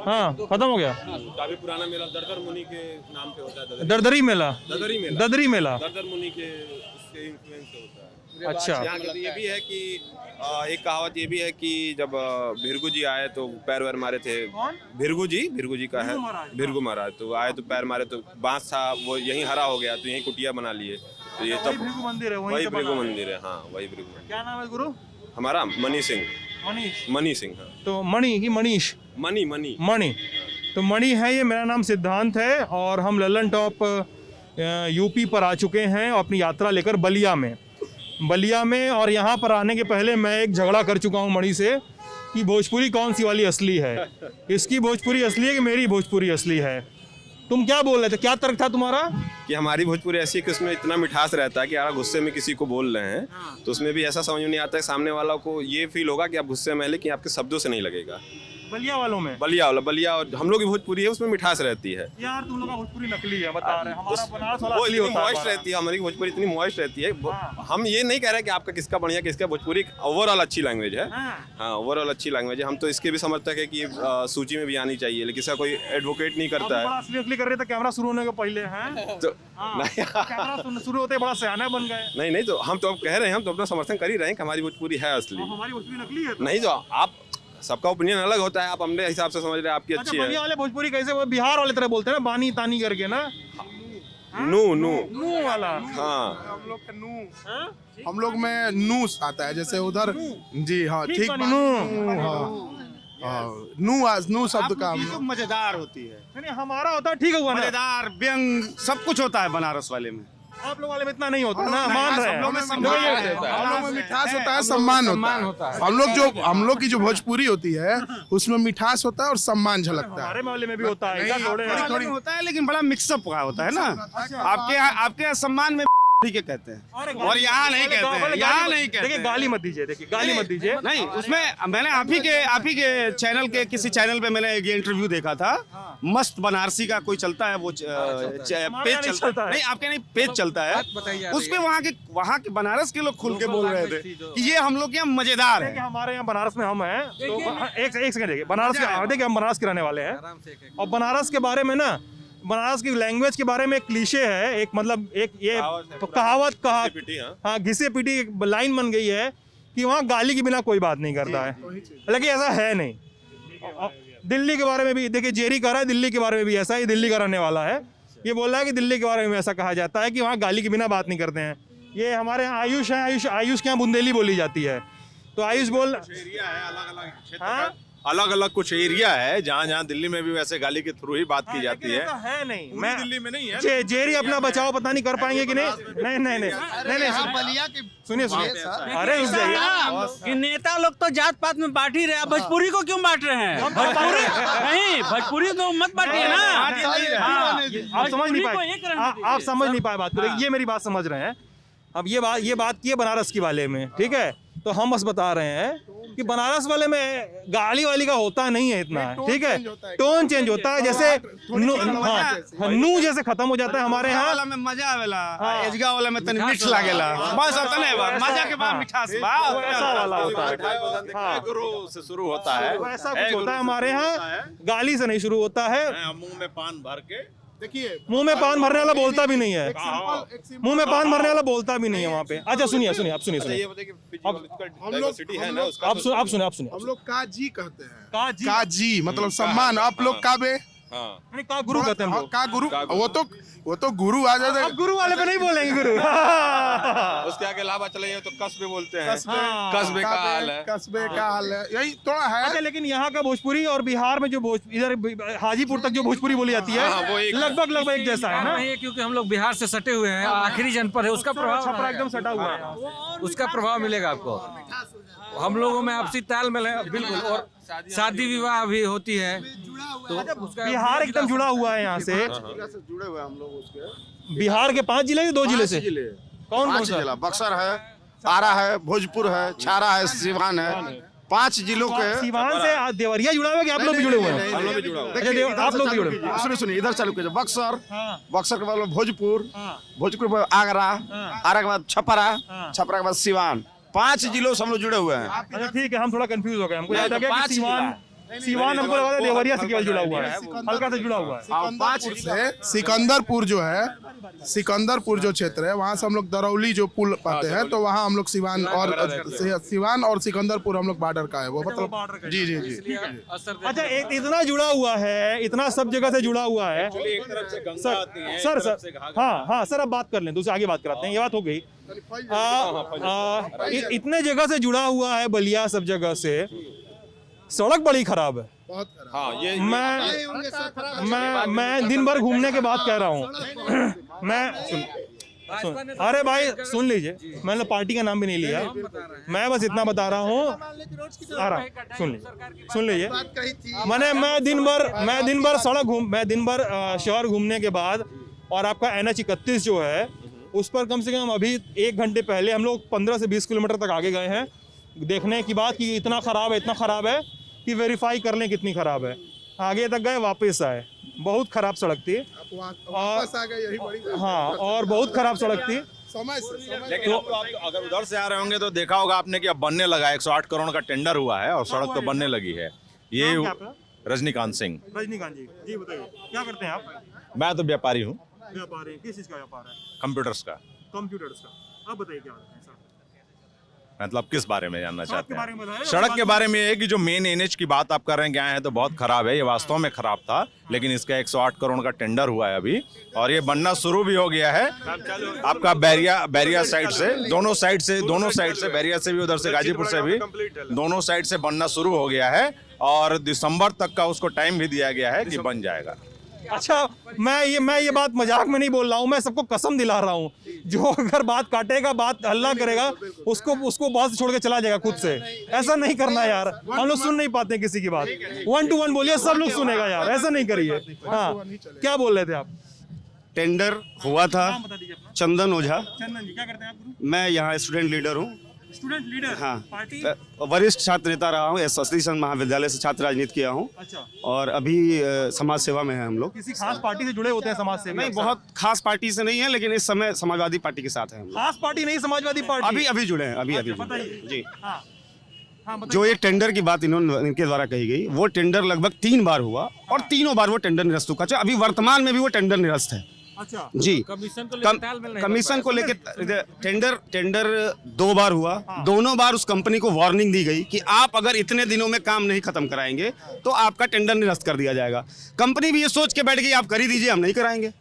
हाँ खत्म हो गया। काफी पुराना मेला दरदर मुनि के नाम पे होता है। दरदरी मेला, ददरी मेला ददरी मेला। दरदर मुनि के उससे इन्फ्लुएंस से होता है। अच्छा। यहाँ मतलब ये भी है कि एक कहावत ये भी है कि जब भिरगु जी आए तो पैर वैर मारे थे। भिरगु जी का है, भिरगु महाराज तो आए तो पैर मारे तो बांस था वो यहीं हरा हो गया तो यहीं कुटिया बना लिए। तो ये तब भृगु मंदिर है, वही भृगु मंदिर है। हाँ वही भृगु मंदिर। क्या नाम है गुरु? हमारा मनी सिंह। मनी सिंह। हाँ तो मणि की मनीष? मणि। तो मणि है ये, मेरा नाम सिद्धांत है और हम लल्लन टॉप यूपी पर आ चुके हैं अपनी यात्रा लेकर बलिया में। और यहाँ पर आने के पहले मैं एक झगड़ा कर चुका हूँ मणि से कि भोजपुरी कौन सी वाली असली है, इसकी भोजपुरी असली है कि मेरी भोजपुरी असली है। तुम क्या बोल रहे थे, क्या तर्क था तुम्हारा? कि हमारी भोजपुरी ऐसी है कि उसमें इतना मिठास रहता है कि अगर गुस्से में किसी को बोल रहे हैं तो उसमें भी ऐसा समझ में नहीं आता है सामने वाला को ये फील होगा कि आप गुस्से में हैं लेकिन आपके शब्दों से नहीं लगेगा। बलिया वालों में बलिया और हम लोग की भोजपुरी है उसमें मिठास रहती है। यार तुम लोग का भोजपुरी नकली है, बता रहे हैं। हमारा बनारस वाला वो असली इतनी होता है मॉइस्ट रहती है, हमारी भोजपुरी इतनी मॉइस्ट रहती है। हम ये नहीं कह रहे कि आपका किसका बढ़िया किसका भोजपुरी ओवरऑल अच्छी लैंग्वेज है। हाँ ओवरऑल अच्छी लैंग्वेज है। हम तो इसके भी समर्थक है कि सूची में भी आनी चाहिए लेकिन इसका कोई एडवोकेट नहीं करता है। असली कर रहे थे कैमरा शुरू होने के पहले हैं तो कैमरा शुरू होते बड़ा सयाना बन गए। नहीं तो हम तो अब कह रहे हैं, हम तो अपना समर्थन कर ही रहे हैं कि हमारी भोजपुरी है असली। हमारी भोजपुरी नकली है नहीं तो आप सबका ओपिनियन अलग होता है, आप अपने हिसाब से समझ रहे हैं आपकी अच्छी है। वाले भोजपुरी कैसे वो बिहार वाले तरह बोलते हैं ना, बानी तानी करके ना, नू वाला। हाँ हम लोग का नू, हम लोग में नू आता है जैसे उधर जी। हाँ ठीक नू शब्द का मजेदार होती है। नहीं हमारा होता है ठीक है, मजेदार व्यंग सब कुछ होता है बनारस वाले में। आप लोग वाले में इतना नहीं होता ना, मान रहे हैं। हम लोग में मिठास होता है, सम्मान होता है। हम लोग की जो भोजपुरी होती है उसमें मिठास होता है और सम्मान झलकता है। हमारे मामले में भी होता है, थोड़ी होता है लेकिन बड़ा मिक्सअप का होता है ना। आपके यहाँ सम्मान में के कहते हैं और यहाँ नहीं कहते हैं, यहाँ नहीं कहते। देखिए गाली मत दीजिए, देखिए गाली मत दीजिए। नहीं उसमें मैंने आप ही के चैनल के किसी चैनल पे मैंने ये इंटरव्यू देखा था। मस्त बनारसी का कोई चलता है वो पेज चलता है। नहीं आपके नहीं पेज चलता है, उसपे वहाँ के बनारस के लोग खुल के बोल रहे थे कि ये हम लोग के यहाँ मजेदार है। हमारे यहाँ बनारस में हम हैं तो एक सेकंड देखिए, बनारस के देखिए हम बनारस के रहने वाले हैं और बनारस के बारे में ना, बनारस की लैंग्वेज के बारे में एक क्लीशे है, एक मतलब एक ये कहावत हाँ घिसे पीटी एक लाइन बन गई है कि वहाँ गाली के बिना कोई बात नहीं करता है, लेकिन ऐसा है नहीं। दिल्ली के बारे में भी देखिए, जेरी कह रहा है दिल्ली के बारे में भी ऐसा ही, दिल्ली का रहने वाला है, ये बोल रहा है कि दिल्ली के बारे में ऐसा कहा जाता है कि वहाँ गाली के बिना बात नहीं करते हैं। ये हमारे यहाँ आयुष है, आयुष के यहाँ बुंदेली बोली जाती है। तो आयुष बोल अलग अलग कुछ एरिया है जहाँ दिल्ली में भी वैसे गाली के थ्रू ही बात की जाती है। है नहीं, मैं दिल्ली में नहीं है। जेरी अपना बचाव पता नहीं कर पाएंगे कि नहीं सुनिए अरे कि नेता लोग तो जात पात में बांट ही रहे, भोजपुरी को क्यों बांट रहे हैं? नहीं भोजपुरी तो मत बांटिए ना। आप समझ नहीं पाए, आप समझ नहीं पाए बात को। ये मेरी बात समझ रहे हैं। अब ये बात की है बनारस की वाले में, ठीक है? तो हम बस बता रहे हैं कि बनारस वाले में गाली वाली का होता नहीं है इतना, ठीक है? टोन चेंज होता है, जैसे नू जैसे खत्म हो जाता है हमारे यहाँ वाला में मजा आवेला, एजगा वाला में तनी मीठ लागेला, बस उतने बार मजा के बाद मिठास बा ऐसा वाला होता है। गुरु से शुरू होता है, ऐसा कुछ होता है हमारे यहाँ, गाली से नहीं शुरू होता है। मुंह में पान भर के देखिए, मुंह में पान भरने वाला बोलता भी नहीं है, मुंह में पान भरने वाला बोलता भी नहीं है वहाँ पे। अच्छा सुनिए आप सुनिए हम लोग काजी कहते हैं। काजी मतलब सम्मान। आप लोग काबे का गुरु कहते हैं हम लोग। का गुरु, वो तो गुरु आ जाता है। गुरु वाले पे नहीं बोलेंगे गुरु। उसके आगे लाभा चले तो कस्बे बोलते हैं। कस्बे का हाल है, कस्बे का हाल है, यही थोड़ा है। अच्छा लेकिन यहाँ का भोजपुरी और बिहार में जो इधर हाजीपुर तक जो भोजपुरी बोली जाती है लगभग एक जैसा है ना, क्योंकि हम लोग बिहार से सटे हुए हैं, आखिरी जनपद है, उसका प्रभाव छपरा एकदम सटा हुआ है, उसका प्रभाव मिलेगा आपको। हम लोगों में आपसी तालमेल है बिल्कुल, और शादी विवाह भी होती है तो बिहार एकदम जुड़ा हुआ है यहाँ से। जुड़े हुए हम लोग उसके। बिहार के 5 जिले 2 जिले से कौन जिला? बक्सर है, आरा है, भोजपुर है, छारा है, सिवान है। 5 जिलों के। सिवान से देवरिया जुड़ा हुआ है कि आप लोग भी जुड़े हुए हैं? आप लोग भी जुड़े हुए। सुनिए इधर चालू कीजिए। बक्सर के बाद भोजपुर, भोजपुर के बाद आगरा, आरा के बाद छपरा, छपरा के बाद सिवान। 5 जिलों से हम लोग जुड़े हुए हैं। अच्छा ठीक है, हम थोड़ा कंफ्यूज हो गए, हमको याद आ गया कि सीवान हमको लगा था देवरिया से केवल जुड़ा हुआ है, हल्का से जुड़ा हुआ है। सिकंदरपुर से सिकंदरपुर जो है, सिकंदरपुर जो क्षेत्र है वहाँ से हम लोग दरौली जो पुल पाते हैं, तो वहाँ हम लोग सिवान और सिकंदरपुर हम लोग बॉर्डर का है वो, मतलब जी जी जी। अच्छा, इतना जुड़ा हुआ है, इतना सब जगह से जुड़ा हुआ है सर। हाँ सर, अब बात कर लें, दूसरे आगे बात कराते हैं, ये बात हो गई। इतने जगह से जुड़ा हुआ है बलिया, सब जगह से, सड़क बड़ी खराब है। बहुत खराब। हाँ, ये मैं दिन भर घूमने के बाद कह रहा हूँ मैं अरे भाई सुन लीजिए, मैंने पार्टी का नाम भी नहीं लिया, मैं बस इतना बता रहा हूँ, सुन लीजिए। मैं दिन भर शहर घूमने के बाद, और आपका NH 31 जो है उस पर कम से कम अभी 1 घंटे पहले हम लोग 15 से 20 किलोमीटर तक आगे गए हैं, देखने की बात कि इतना ख़राब है कि वेरीफाई कर लें कितनी ख़राब है। आगे तक गए, वापस आए, बहुत ख़राब सड़क थी, वापस आ गए, यही बड़ी। हाँ, और बहुत ख़राब सड़क थी। लेकिन अब तो आप अगर उधर से आ रहे होंगे तो देखा होगा आपने कि अब बनने लगा, 108 करोड़ का टेंडर हुआ है और सड़क तो बनने लगी है। ये नाम क्या आपका? रजनीकांत सिंह। रजनीकांत जी बताइए, क्या करते हैं आप? मैं तो व्यापारी हूँ, व्यापार है, किस चीज़ का व्यापार है? कंप्यूटर्स का। कंप्यूटर्स का। आप बताइए क्या करते हैं सर? मतलब किस बारे में जानना चाहते के बारे में हैं? बताएं। सड़क के बारे में ये है कि जो मेन NH की बात आप कर रहे हैं क्या है, तो बहुत खराब है, ये वास्तव में खराब था, लेकिन इसका 108 करोड़ का टेंडर हुआ है अभी, और ये बनना शुरू भी हो गया है। आपका बैरिया साइड से, दोनों साइड से, बैरिया से भी, उधर से गाजीपुर से भी, दोनों साइड से बनना शुरू हो गया है, और दिसंबर तक का उसको टाइम भी दिया गया है कि बन जाएगा। अच्छा, मैं ये बात मजाक में नहीं बोल रहा हूँ, मैं सबको कसम दिला रहा हूँ, जो अगर बात काटेगा, बात हल्ला करेगा, उसको बात छोड़ के चला जाएगा खुद से। ऐसा नहीं करना यार, हम लोग सुन नहीं पाते किसी की बात। 1 to 1 बोलिए, सब लोग सुनेगा यार, ऐसा नहीं करिए। हाँ, क्या बोल रहे थे आप? टेंडर हुआ था। चंदन ओझा, चंदन जी, क्या करते हैं आप? मैं यहाँ स्टूडेंट लीडर हूँ। Student leader. हाँ, पार्टी। वरिष्ठ छात्र नेता रहा हूँ, सती संघ महाविद्यालय से छात्र राजनीति किया हूँ, अच्छा, और अभी समाज सेवा में है हम लोग। किसी खास पार्टी से जुड़े होते हैं समाज से? नहीं, बहुत खास पार्टी से नहीं है, लेकिन इस समय समाजवादी पार्टी के साथ है हम लोग। खास पार्टी नहीं, समाजवादी पार्टी। अभी जुड़े हैं, अभी बताइए। जी। हाँ, बताइए। जो ये टेंडर की बात इनके द्वारा कही गई, वो टेंडर लगभग 3 बार हुआ, और तीनों बार वो टेंडर निरस्त हुआ। अभी वर्तमान में भी वो टेंडर निरस्त है। अच्छा जी, कमीशन को लेकर टेंडर 2 बार हुआ। दोनों बार उस कंपनी को वार्निंग दी गई कि आप अगर इतने दिनों में काम नहीं खत्म कराएंगे तो आपका टेंडर निरस्त कर दिया जाएगा। कंपनी भी ये सोच के बैठ गई, आप कर ही दीजिए, हम नहीं कराएंगे।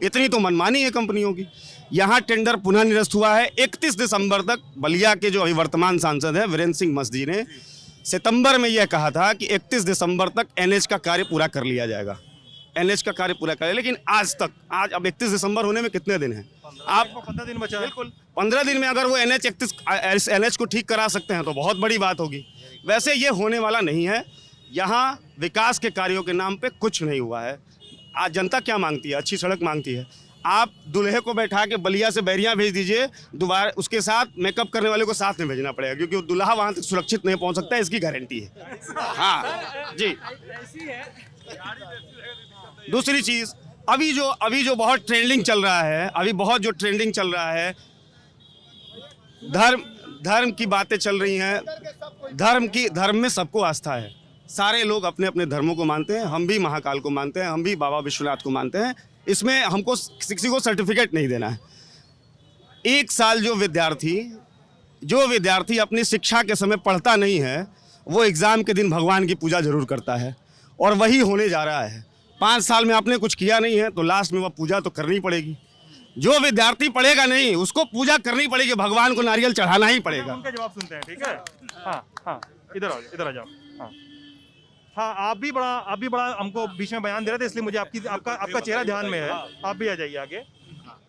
इतनी तो मनमानी है कंपनियों की। यहाँ टेंडर पुनः निरस्त हुआ है 31 दिसंबर तक। बलिया के जो अभी वर्तमान सांसद है वीरेंद्र सिंह मस्त जी ने सितंबर में यह कहा था कि 31 दिसंबर तक NH का कार्य पूरा कर लिया जाएगा, NH का कार्य पूरा करें, लेकिन आज अब 31 दिसंबर होने में कितने दिन हैं? आप 15 दिन बचा है। बिल्कुल 15 दिन में अगर वो NH को ठीक करा सकते हैं तो बहुत बड़ी बात होगी। वैसे ये होने वाला नहीं है। यहाँ विकास के कार्यों के नाम पे कुछ नहीं हुआ है। आज जनता क्या मांगती है? अच्छी सड़क मांगती है। आप दूल्हे को बैठा के बलिया से बैरिया भेज दीजिए, दोबारा उसके साथ मेकअप करने वाले को साथ में भेजना पड़ेगा, क्योंकि वो दूल्हा वहाँ तक सुरक्षित नहीं पहुँच सकता है, इसकी गारंटी है। हाँ जी। दूसरी चीज, अभी जो बहुत ट्रेंडिंग चल रहा है, धर्म की बातें चल रही हैं। धर्म में सबको आस्था है, सारे लोग अपने अपने धर्मों को मानते हैं। हम भी महाकाल को मानते हैं, हम भी बाबा विश्वनाथ को मानते हैं। इसमें हमको किसी को सर्टिफिकेट नहीं देना है। 1 साल जो विद्यार्थी अपनी शिक्षा के समय पढ़ता नहीं है, वो एग्जाम के दिन भगवान की पूजा जरूर करता है, और वही होने जा रहा है। 5 साल में आपने कुछ किया नहीं है तो लास्ट में वह पूजा तो करनी पड़ेगी। जो विद्यार्थी पढ़ेगा नहीं, उसको पूजा करनी पड़ेगी, भगवान को नारियल चढ़ाना ही पड़ेगा। उनका जवाब सुनते हैं, ठीक है? हाँ, इधर आ जाओ। हाँ, आप भी बड़ा हमको बीच में बयान दे रहे थे, इसलिए मुझे आपका चेहरा ध्यान में है। आप भी आ जाइए आगे।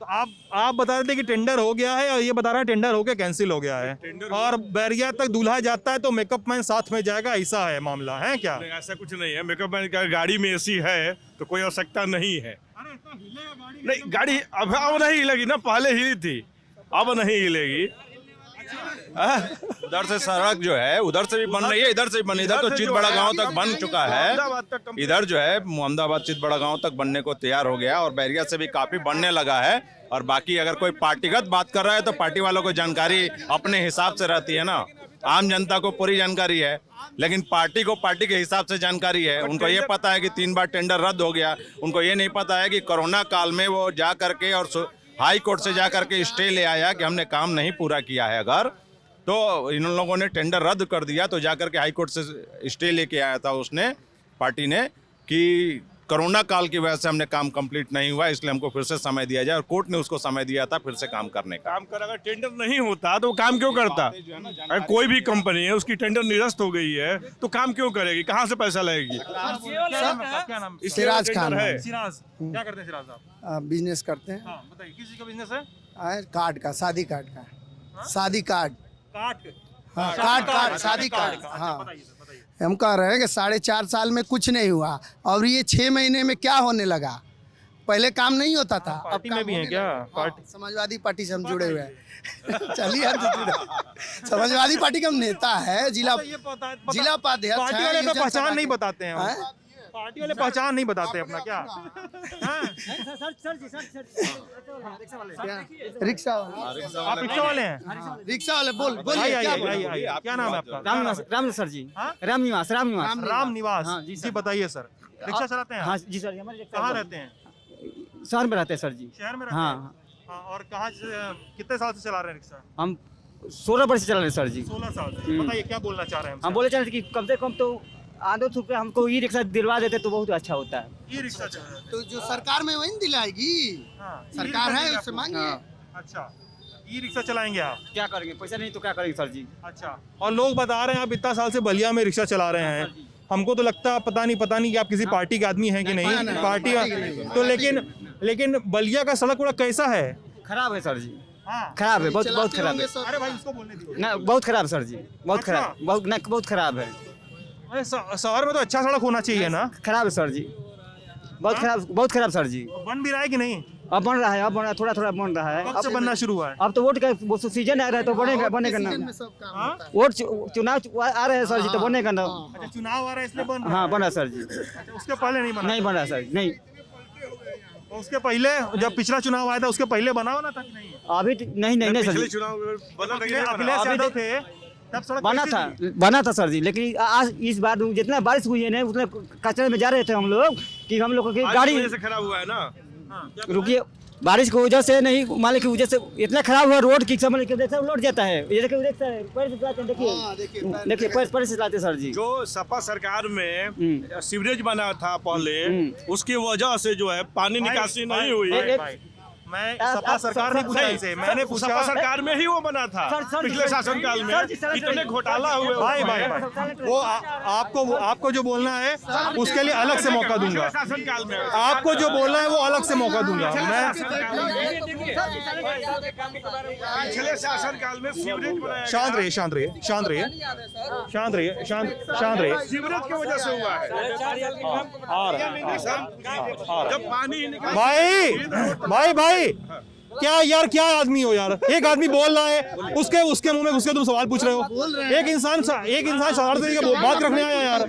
तो आप बता रहे थे कि टेंडर हो गया है, और ये बता रहा है टेंडर होके कैंसिल हो गया है, और बैरिया तक दूल्हा जाता है तो मेकअप मैन साथ में जाएगा, ऐसा है मामला, है क्या? ऐसा कुछ नहीं है। मेकअप मैन का गाड़ी में AC है तो कोई आवश्यकता नहीं है। नहीं, गाड़ी अब नहीं हिलेगी ना, पहले हिली थी, अब नहीं हिलेगी। उधर से सड़क जो है उधर से भी बन रही है, इधर से भी बन, इधर तो चितबड़ा गांव तक बन चुका है। इधर जो है मोहम्मदाबाद चितबड़ा गांव तक बनने को तैयार हो गया, और बैरिया से भी काफी बनने लगा है। और बाकी अगर कोई पार्टीगत बात कर रहा है तो पार्टी वालों को जानकारी अपने हिसाब से रहती है ना। आम जनता को पूरी जानकारी है, लेकिन पार्टी को पार्टी के हिसाब से जानकारी है। उनको ये पता है कि 3 बार टेंडर रद्द हो गया। उनको ये नहीं पता है कि कोरोना काल में वो जा करके और हाई कोर्ट से जा करके स्टे ले आया कि हमने काम नहीं पूरा किया है। अगर तो इन लोगों ने टेंडर रद्द कर दिया तो जा करके हाई कोर्ट से स्टे लेके आया था उसने, पार्टी ने, कि कोरोना काल की वजह से हमने काम कंप्लीट नहीं हुआ, इसलिए हमको फिर से समय दिया जाए, और कोर्ट ने उसको समय दिया था फिर से काम करने का। काम कर, अगर टेंडर नहीं होता तो वो काम क्यों करता? अगर कोई भी कंपनी है उसकी टेंडर निरस्त हो गई है तो काम क्यों करेगी? कहाँ से पैसा लाएगी? क्या नाम? सिराज खान है। सिराज, क्या करते हैं सिराज साहब? बिजनेस करते हैं। हाँ बताइए, किसी का बिजनेस है? कार्ड का, शादी कार्ड का, शादी कार्ड, काट हाँ कार्ड शादी कार्ड। हाँ बताइए सर, बताइए। हम कह रहे हैं कि 4.5 साल में कुछ नहीं हुआ और ये 6 महीने में क्या होने लगा? पहले काम नहीं होता था, अब पार्टी में काम भी हैं होने क्या? लगा। पार्टी समाजवादी पार्टी से हम जुड़े हुए हैं। चलिए हम तो जुड़े। समाजवादी पार्टी का हम नेता है, जिला ये पता जिला उपाध्यक्ष पार्टी हैं, वाले तो यूजर पहचान सभा नहीं के। बताते हैं हैं? पार्टी वाले पहचान नहीं बताते अपना क्या? हाँ? रिक्शा वाले, आप रिक्शा वाले हैं? रिक्शा वाले बोल आइए बोलिए क्या आइए बोल आइए आइए, क्या नाम है आपका? राम सर जी। हाँ? राम निवास राम निवास हाँ, जी जी, सर। बताइए सर, रिक्शा चलाते हैं? हाँ जी सर, हमारे कहाँ रहते हैं? शहर में रहते हैं सर जी। शहर में रहते हाँ हैं? हाँ, और कहाँ से, कितने साल से चला रहे हैं रिक्शा? हम 16 वर्ष से चला रहे हैं सर जी। 16 साल से। बताइए क्या बोलना चाह रहे हैं हम बोले चाह रहे थे कि कम से कम तो 800 रुपये हमको ई रिक्शा दिलवा देते तो बहुत अच्छा होता है। ई रिक्शा चल रहा है? तो जो सरकार में वही दिलाएगी, हाँ, सरकार ई-रिक्शा है देंगे उससे आपको? मांगिए। अच्छा, ई रिक्शा चलाएंगे आप? क्या करेंगे, पैसा नहीं तो क्या करेंगे सर जी। अच्छा, और लोग बता रहे हैं आप इतना साल से बलिया में रिक्शा चला रहे हैं, हमको तो लगता है पता नहीं कि आप किसी पार्टी के आदमी हैं कि नहीं, पार्टी तो लेकिन बलिया का सड़क पूरा कैसा है? खराब है सर जी, हाँ, खराब है, बहुत खराब है। अरे भाई उसको बोलने दीजिए। ना बहुत खराब सर जी, बहुत अच्छा। खराब, बहुत खराब है। अरे शहर में तो अच्छा सड़क होना चाहिए ना? खराब है सर जी, बहुत खराब सर जी। बन भी रहा है कि नहीं? अब बन रहा है, अब बन रहा है, थोड़ा बन रहा है। कब से बनना शुरू हुआ है? अब तो वोट का सीजन आ रहा है तो बनेगा ना। हाँ? वोट चुनाव आ रहे हैं सर जी तो बनेगा ना। अच्छा, चुनाव आ रहा है इसलिए बन रहा हाँ है? बना सर जी, अच्छा, उसके पहले नहीं बना? नहीं बना सर नहीं। उसके पहले जब पिछला चुनाव आया था उसके पहले बना होना था कि नहीं? अभी नहीं सर पिछले जी, चुनाव में बना था कि नहीं बना? अखिलेश यादव थे तब सड़क बना था सर जी, लेकिन आज इस बार जितना बारिश हुई है ना उतने कचरे में जा रहे थे हम लोग कि हम लोग की आज गाड़ी की वजह से खराब हुआ है ना। रुकिए, बारिश की वजह से नहीं, मालिक की वजह से इतना खराब हुआ रोड की समझ के देखते लौट जाता है। ये देखिए पैर से चलाते हैं, देखिए पैर से चलाते हैं सर जी। जो सपा सरकार में सीवरेज बना था पहले, उसकी वजह से जो है पानी निकासी नहीं हुई। मैं सपा सरकार नहीं पूछा इनसे, मैंने पूछा सपा सरकार में ही वो बना था। पिछले शासनकाल में इतने घोटाला हुए। भाई वो आपको जो बोलना है उसके लिए अलग से मौका दूंगा। शासनकाल में आपको जो बोलना है वो अलग से मौका दूंगा मैं। पिछले शासनकाल में सीवरेज बनाया गया। शांत रहिए सीवरेज की वजह से हुआ है। जब पानी भाई क्या यार, क्या आदमी हो यार? एक आदमी बोल रहा है उसके मुंह में घुस के तुम सवाल पूछ रहे हो। एक इंसान शरारत तरीके से बात रखने आया यार।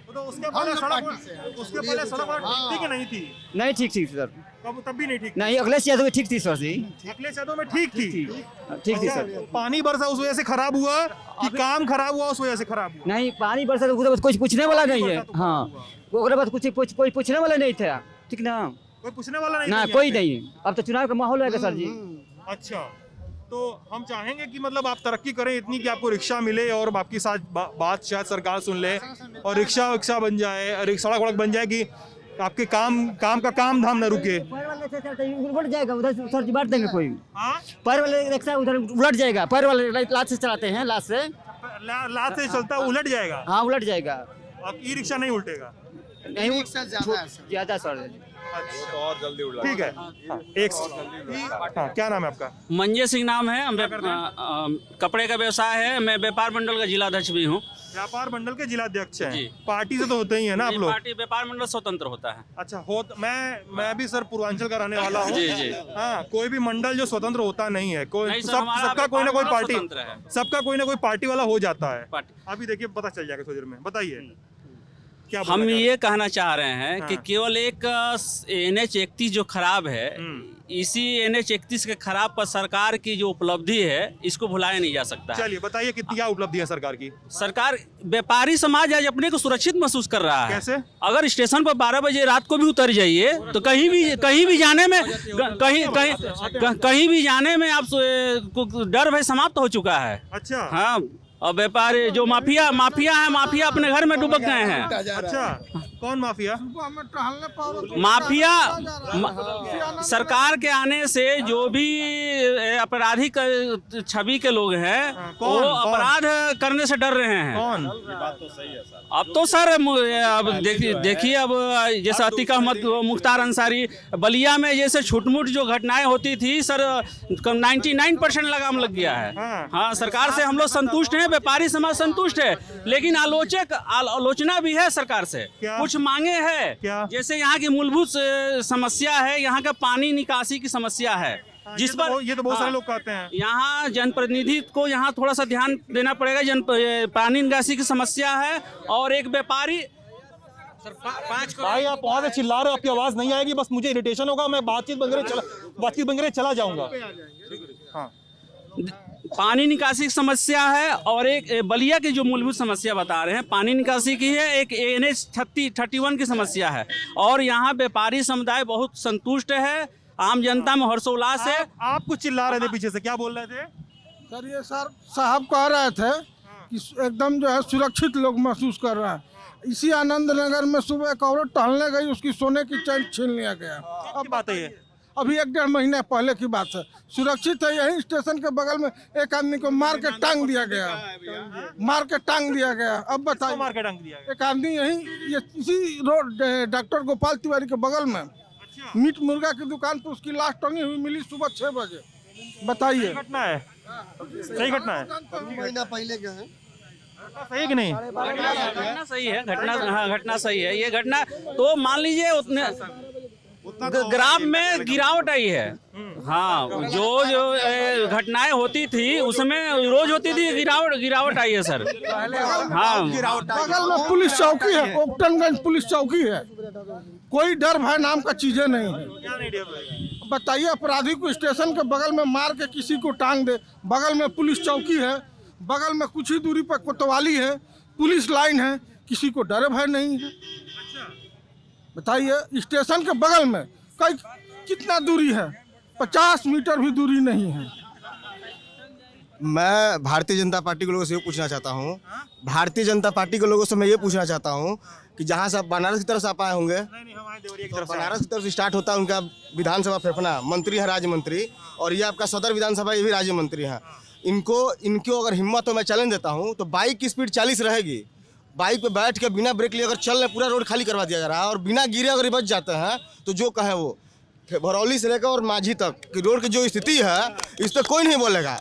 तो उसके पहले सड़क ठीक थी कि नहीं थी? नहीं ठीक सर, तब भी नहीं ठीक? नहीं अखिलेश यादव ठीक थी सर जी, अखिलेश यादव में ठीक थी सर। पानी बरसा उस वजह से खराब हुआ कि काम खराब हुआ उस वजह से खराब हुआ? नहीं पानी बरसा तो कुछ पूछने वाला नहीं है। हाँ वो बात कोई पूछने वाला नहीं था, ठीक ना, कोई पूछने वाला नहीं ना था कोई यहाँ पे? नहीं। अब तो चुनाव का माहौल है सर जी। अच्छा, तो हम चाहेंगे कि मतलब आप तरक्की करें इतनी कि आपको रिक्शा मिले और आपकी साथ बात शायद सरकार सुन ले और रिक्शा बन जाए, सड़क बन जाए कि आपके काम का काम धाम न रुके। पैर वाले से चलते उलट जाएगा, उधर सर जी बांट देंगे कोई। हाँ? पैर वाले रिक्शा उधर उलट जाएगा, पैर वाले लात से चलाते हैं, लात से लात से चलता उलट जाएगा। हाँ उलट जाएगा, अब ई रिक्शा नहीं उल्टेगा? नहीं ज्यादा सर। तो और जल्दी उड़ ठीक है। हाँ, हाँ, क्या नाम है आपका? मंजे सिंह नाम है। हम कपड़े का व्यवसाय है। मैं व्यापार मंडल का जिलाध्यक्ष भी हूँ। व्यापार मंडल के जिलाध्यक्ष हैं? जी। पार्टी से तो होते ही है ना आप लोग? पार्टी व्यापार मंडल स्वतंत्र होता है। अच्छा, मैं भी सर पूर्वांचल का रहने वाला हूँ। जी। हाँ, कोई भी मंडल जो स्वतंत्र होता नहीं है, नहीं सर, हमारा सबका कोई ना कोई व्यापार पार्टी, स्वतंत्र है। सबका कोई ना कोई पार्टी वाला हो जाता है। पार्टी। अभी देखिए पता चल जाएगा थोड़ी देर में। बताइए। क्या हम बोलना ये कहना चाह रहे हैं कि हाँ। केवल एक NH-31 जो खराब है, इसी NH-31 के खराब पर सरकार की जो उपलब्धि है इसको भुलाया नहीं जा सकता है। चलिए बताइए कितनी क्या उपलब्धि है सरकार की? सरकार, व्यापारी समाज आज अपने को सुरक्षित महसूस कर रहा है। कैसे? अगर स्टेशन पर 12 बजे रात को भी उतर जाइए तो कहीं भी जाने में कहीं भी जाने में आप डर भय समाप्त हो चुका है। अच्छा। हाँ, और व्यापारी जो माफिया है, माफिया अपने घर में डुबक गए हैं। अच्छा, कौन माफिया? माफिया सरकार के आने से जो भी आपराधिक छवि के लोग हैं वो कौन? अपराध करने से डर रहे हैं। कौन? अब तो सर अब देखिए अब जैसे अतीक अहमद, मुख्तार अंसारी, बलिया में जैसे छुटमुट जो घटनाएं होती थी सर, 99% लगाम लग गया है। हाँ, सरकार से हम लोग संतुष्ट हैं, व्यापारी समाज संतुष्ट है, लेकिन आलोचना भी है सरकार से। क्या? कुछ मांगे है, क्या? जैसे यहाँ की मूलभूत समस्या है, यहाँ का पानी निकासी की समस्या है, जिस पर ये तो बहुत सारे लोग कहते हैं। यहाँ जनप्रतिनिधि को यहाँ थोड़ा सा ध्यान देना पड़ेगा। पानी निकासी की समस्या है और एक व्यापारी भाई आप वहाँ से चिल्ला रहे हो, आपकी आवाज नहीं आएगी, बस मुझे इरिटेशन होगा, मैं बातचीत बंद करे चला जाऊंगा। हाँ, पानी निकासी की समस्या है और एक बलिया की जो मूलभूत समस्या बता रहे हैं पानी निकासी की है, एक NH-31 की समस्या है और यहाँ व्यापारी समुदाय बहुत संतुष्ट है, आम जनता में हर्षोल्लास है। आप कुछ चिल्ला रहे थे पीछे से, क्या बोल रहे थे? सर ये सर साहब कह रहे थे कि एकदम जो है सुरक्षित लोग महसूस कर रहे हैं। इसी आनंद नगर में सुबह एक औरत टहलने गई, उसकी सोने की चैन छीन लिया गया। अब बात है ये, अभी 1-1.5 महीने पहले की बात है। सुरक्षित है, यही स्टेशन के बगल में एक आदमी को मार के टांग दिया गया। अब बताइए, मार के टांग दिया गया। एक आदमी यही इसी रोड डॉक्टर गोपाल तिवारी के बगल में मीट मुर्गा की दुकान पर उसकी लाश टंगी हुई मिली सुबह 6 बजे। बताइए, घटना है, सही घटना है, महीना पहले के हैं। सही है कि नहीं? घटना सही है, घटना सही है। ये घटना तो मान लीजिए उतने ग्राफ में गिरावट आई है। हाँ, जो घटनाएं होती थी उसमें रोज होती थी, गिरावट आई है सर। हाँ, बगल में पुलिस चौकी है, ओपटनगंज पुलिस चौकी है, कोई डर भय नाम का चीजें नहीं है। बताइए, अपराधी को स्टेशन के बगल में मार के किसी को टांग दे, बगल में पुलिस चौकी है, बगल में कुछ ही दूरी पर कोतवाली है, पुलिस लाइन है, किसी को डर भय नहीं है। बताइए, स्टेशन के बगल में कितना दूरी है? 50 मीटर भी दूरी नहीं है। मैं भारतीय जनता पार्टी के लोगों से ये पूछना चाहता हूँ, भारतीय जनता पार्टी के लोगों से मैं ये पूछना चाहता हूँ कि जहाँ से आप बनारस की तरफ से आप आए होंगे, तो बनारस की तरफ से स्टार्ट होता है उनका विधानसभा फेफना, मंत्री है राज्य मंत्री, और ये आपका सदर विधानसभा, ये भी राज्य मंत्री हैं। इनको अगर हिम्मत हो, मैं चैलेंज देता हूँ, तो बाइक की स्पीड 40 रहेगी। बाइक पे बैठ के बिना ब्रेक लिए अगर चल रहे, पूरा रोड खाली करवा दिया जा रहा है, और बिना गिरे अगर बच जाते हैं तो जो कहे वो, भरौली से लेकर और माझी तक की रोड की जो स्थिति है, इस पर कोई नहीं बोलेगा।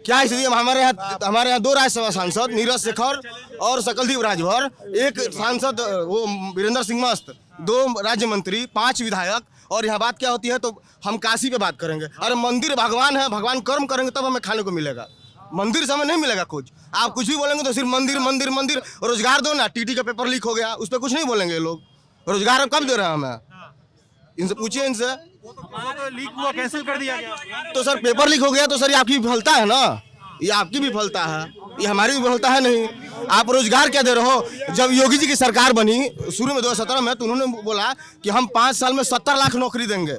क्या स्थिति है? हमारे यहाँ 2 राज्यसभा सांसद, नीरज शेखर और सकलदीप राजभर, एक सांसद वो वीरेंद्र सिंह मस्त, 2 राज्य मंत्री, 5 विधायक, और यहाँ बात क्या होती है तो हम काशी पे बात करेंगे। अरे मंदिर भगवान है, भगवान कर्म करेंगे तब हमें खाने को मिलेगा, मंदिर से हमें नहीं मिलेगा कुछ। आप कुछ भी बोलेंगे तो सिर्फ मंदिर मंदिर मंदिर। रोजगार दो ना, टीटी का पेपर लीक हो गया, उस पर कुछ नहीं बोलेंगे लोग। रोजगार अब कब दे रहे हैं हमें? इनसे पूछिए, इनसे। लीक हुआ, कैंसिल कर दिया गया। तो सर पेपर लीक हो गया तो सर ये आपकी विफलता है ना, ये आपकी विफलता है, ये हमारी विफलता है नहीं। आप रोजगार क्या दे रहे हो? जब योगी जी की सरकार बनी शुरू में 2017 में, तो उन्होंने बोला कि हम 5 साल में 70 लाख नौकरी देंगे।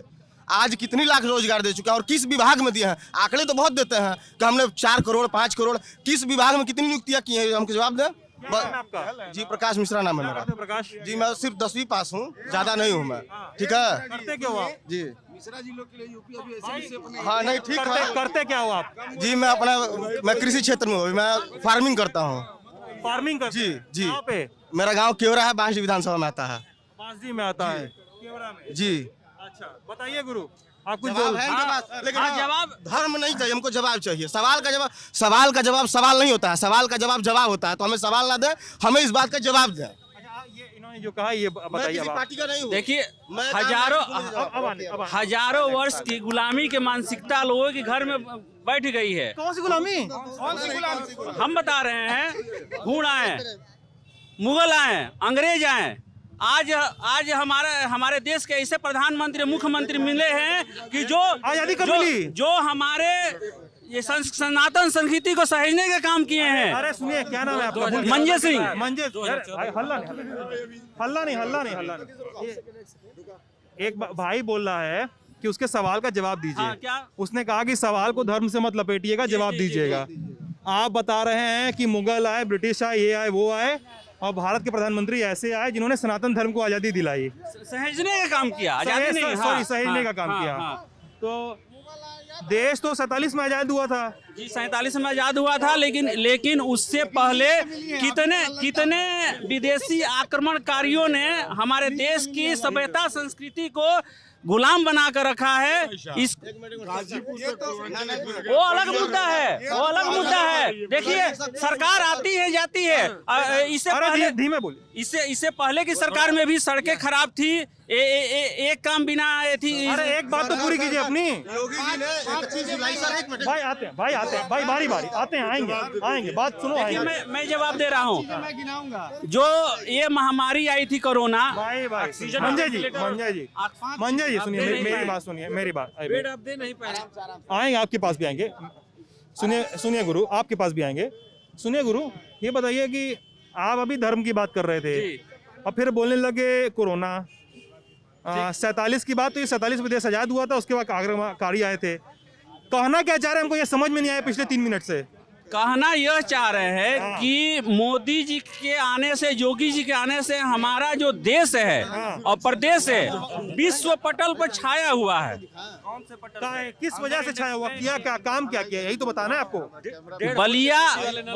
आज कितनी लाख रोजगार दे चुके हैं और किस विभाग में दिए हैं? आंकड़े तो बहुत देते हैं कि हमने 4 करोड़ 5 करोड़, किस विभाग में कितनी नियुक्तियां की हैं? हमको जवाब दें। जी प्रकाश मिश्रा नाम है मेरा। प्रकाश जी, मैं सिर्फ 10वीं पास हूँ, ज्यादा नहीं हूँ मैं। ठीक है, करते क्यों आप? जी मिश्रा जी लोग के लिए यूपी अभी ऐसे हाँ नहीं ठीक है। करते क्या हो आप? जी मैं कृषि क्षेत्र में हूँ, मैं फार्मिंग करता हूँ। फार्मिंग करते? जी। कहाँ पे? मेरा गांव केवरा है, बांसडी विधानसभा में आता है। बांसडी में आता है, केवरा में। जी। अच्छा, बताइए गुरु, आप कुछ जवाब बोल। है इनके पास, लेकिन जवाब धर्म नहीं चाहिए हमको, जवाब चाहिए। सवाल का जवाब सवाल नहीं होता है, सवाल का जवाब होता है। तो हमें सवाल ना दे, हमें इस बात का जवाब दें। ये इन्होंने जो कहा ये मैं बताइए। किसी पार्टी का नहीं हूँ। देखिए, मैं हजारों वर्ष की गुलामी के मानसिकता लोगों के घर में बैठ गई है। कौन सी गुलामी? हम बता रहे हैं, ढूंढ आए। मुगल आए, अंग्रेज आए, आज हमारे देश के ऐसे प्रधानमंत्री मुख्यमंत्री मिले हैं कि जो हमारे ये सनातन संस्कृति को सहेजने का काम किए हैं। अरे सुनिए, क्या नाम है आपका? मंजे सिंह। हल्ला नहीं। एक भाई बोल रहा है कि उसके सवाल का जवाब दीजिए। हाँ, क्या? उसने कहा कि सवाल को धर्म से मत लपेटिएगा, जवाब दीजिएगा। आप बता रहे हैं कि मुगल आए, ब्रिटिश आए, ये आए, वो आए, और भारत के प्रधानमंत्री ऐसे आए जिन्होंने सनातन धर्म को आजादी दिलाई, सहेजने का काम किया, आजादी नहीं, सहेजने का काम किया। तो देश तो 47 में आजाद हुआ था जी, 47 में आजाद हुआ था, लेकिन उससे पहले कितने विदेशी आक्रमणकारियों ने हमारे देश की सभ्यता संस्कृति को गुलाम बना कर रखा है। वो अलग मुद्दा है, देखिए सरकार आती है जाती है। इससे पहले की सरकार में भी सड़कें खराब थी, एक काम बिना थी। अरे एक बात तो पूरी कीजिए अपनी। भाई आते हैं बारी आते हैं, आएंगे बात सुनो। मैं जवाब दे रहा हूँ। जो ये महामारी आई थी कोरोना, मंजय जी सुनिए, मेरी बात आएंगे, आपके पास भी आएंगे। सुनिए गुरु, आपके पास भी आएंगे। सुनिए गुरु, ये बताइए कि आप अभी धर्म की बात कर रहे थे और फिर बोलने लगे कोरोना। 47 की बात, तो ये 47 में देश आजाद हुआ था, उसके बाद आक्रमणकारी आए थे। कहना क्या चाह रहे हैं, हमको ये समझ में नहीं आया पिछले 3 मिनट से। कहना यह चाह रहे हैं कि मोदी जी के आने से, योगी जी के आने से हमारा जो देश है और प्रदेश है विश्व पटल पर छाया हुआ है। कौन से पटल? किस वजह से छाया हुआ? किया क्या, काम क्या किया, यही तो बताना है आपको। बलिया,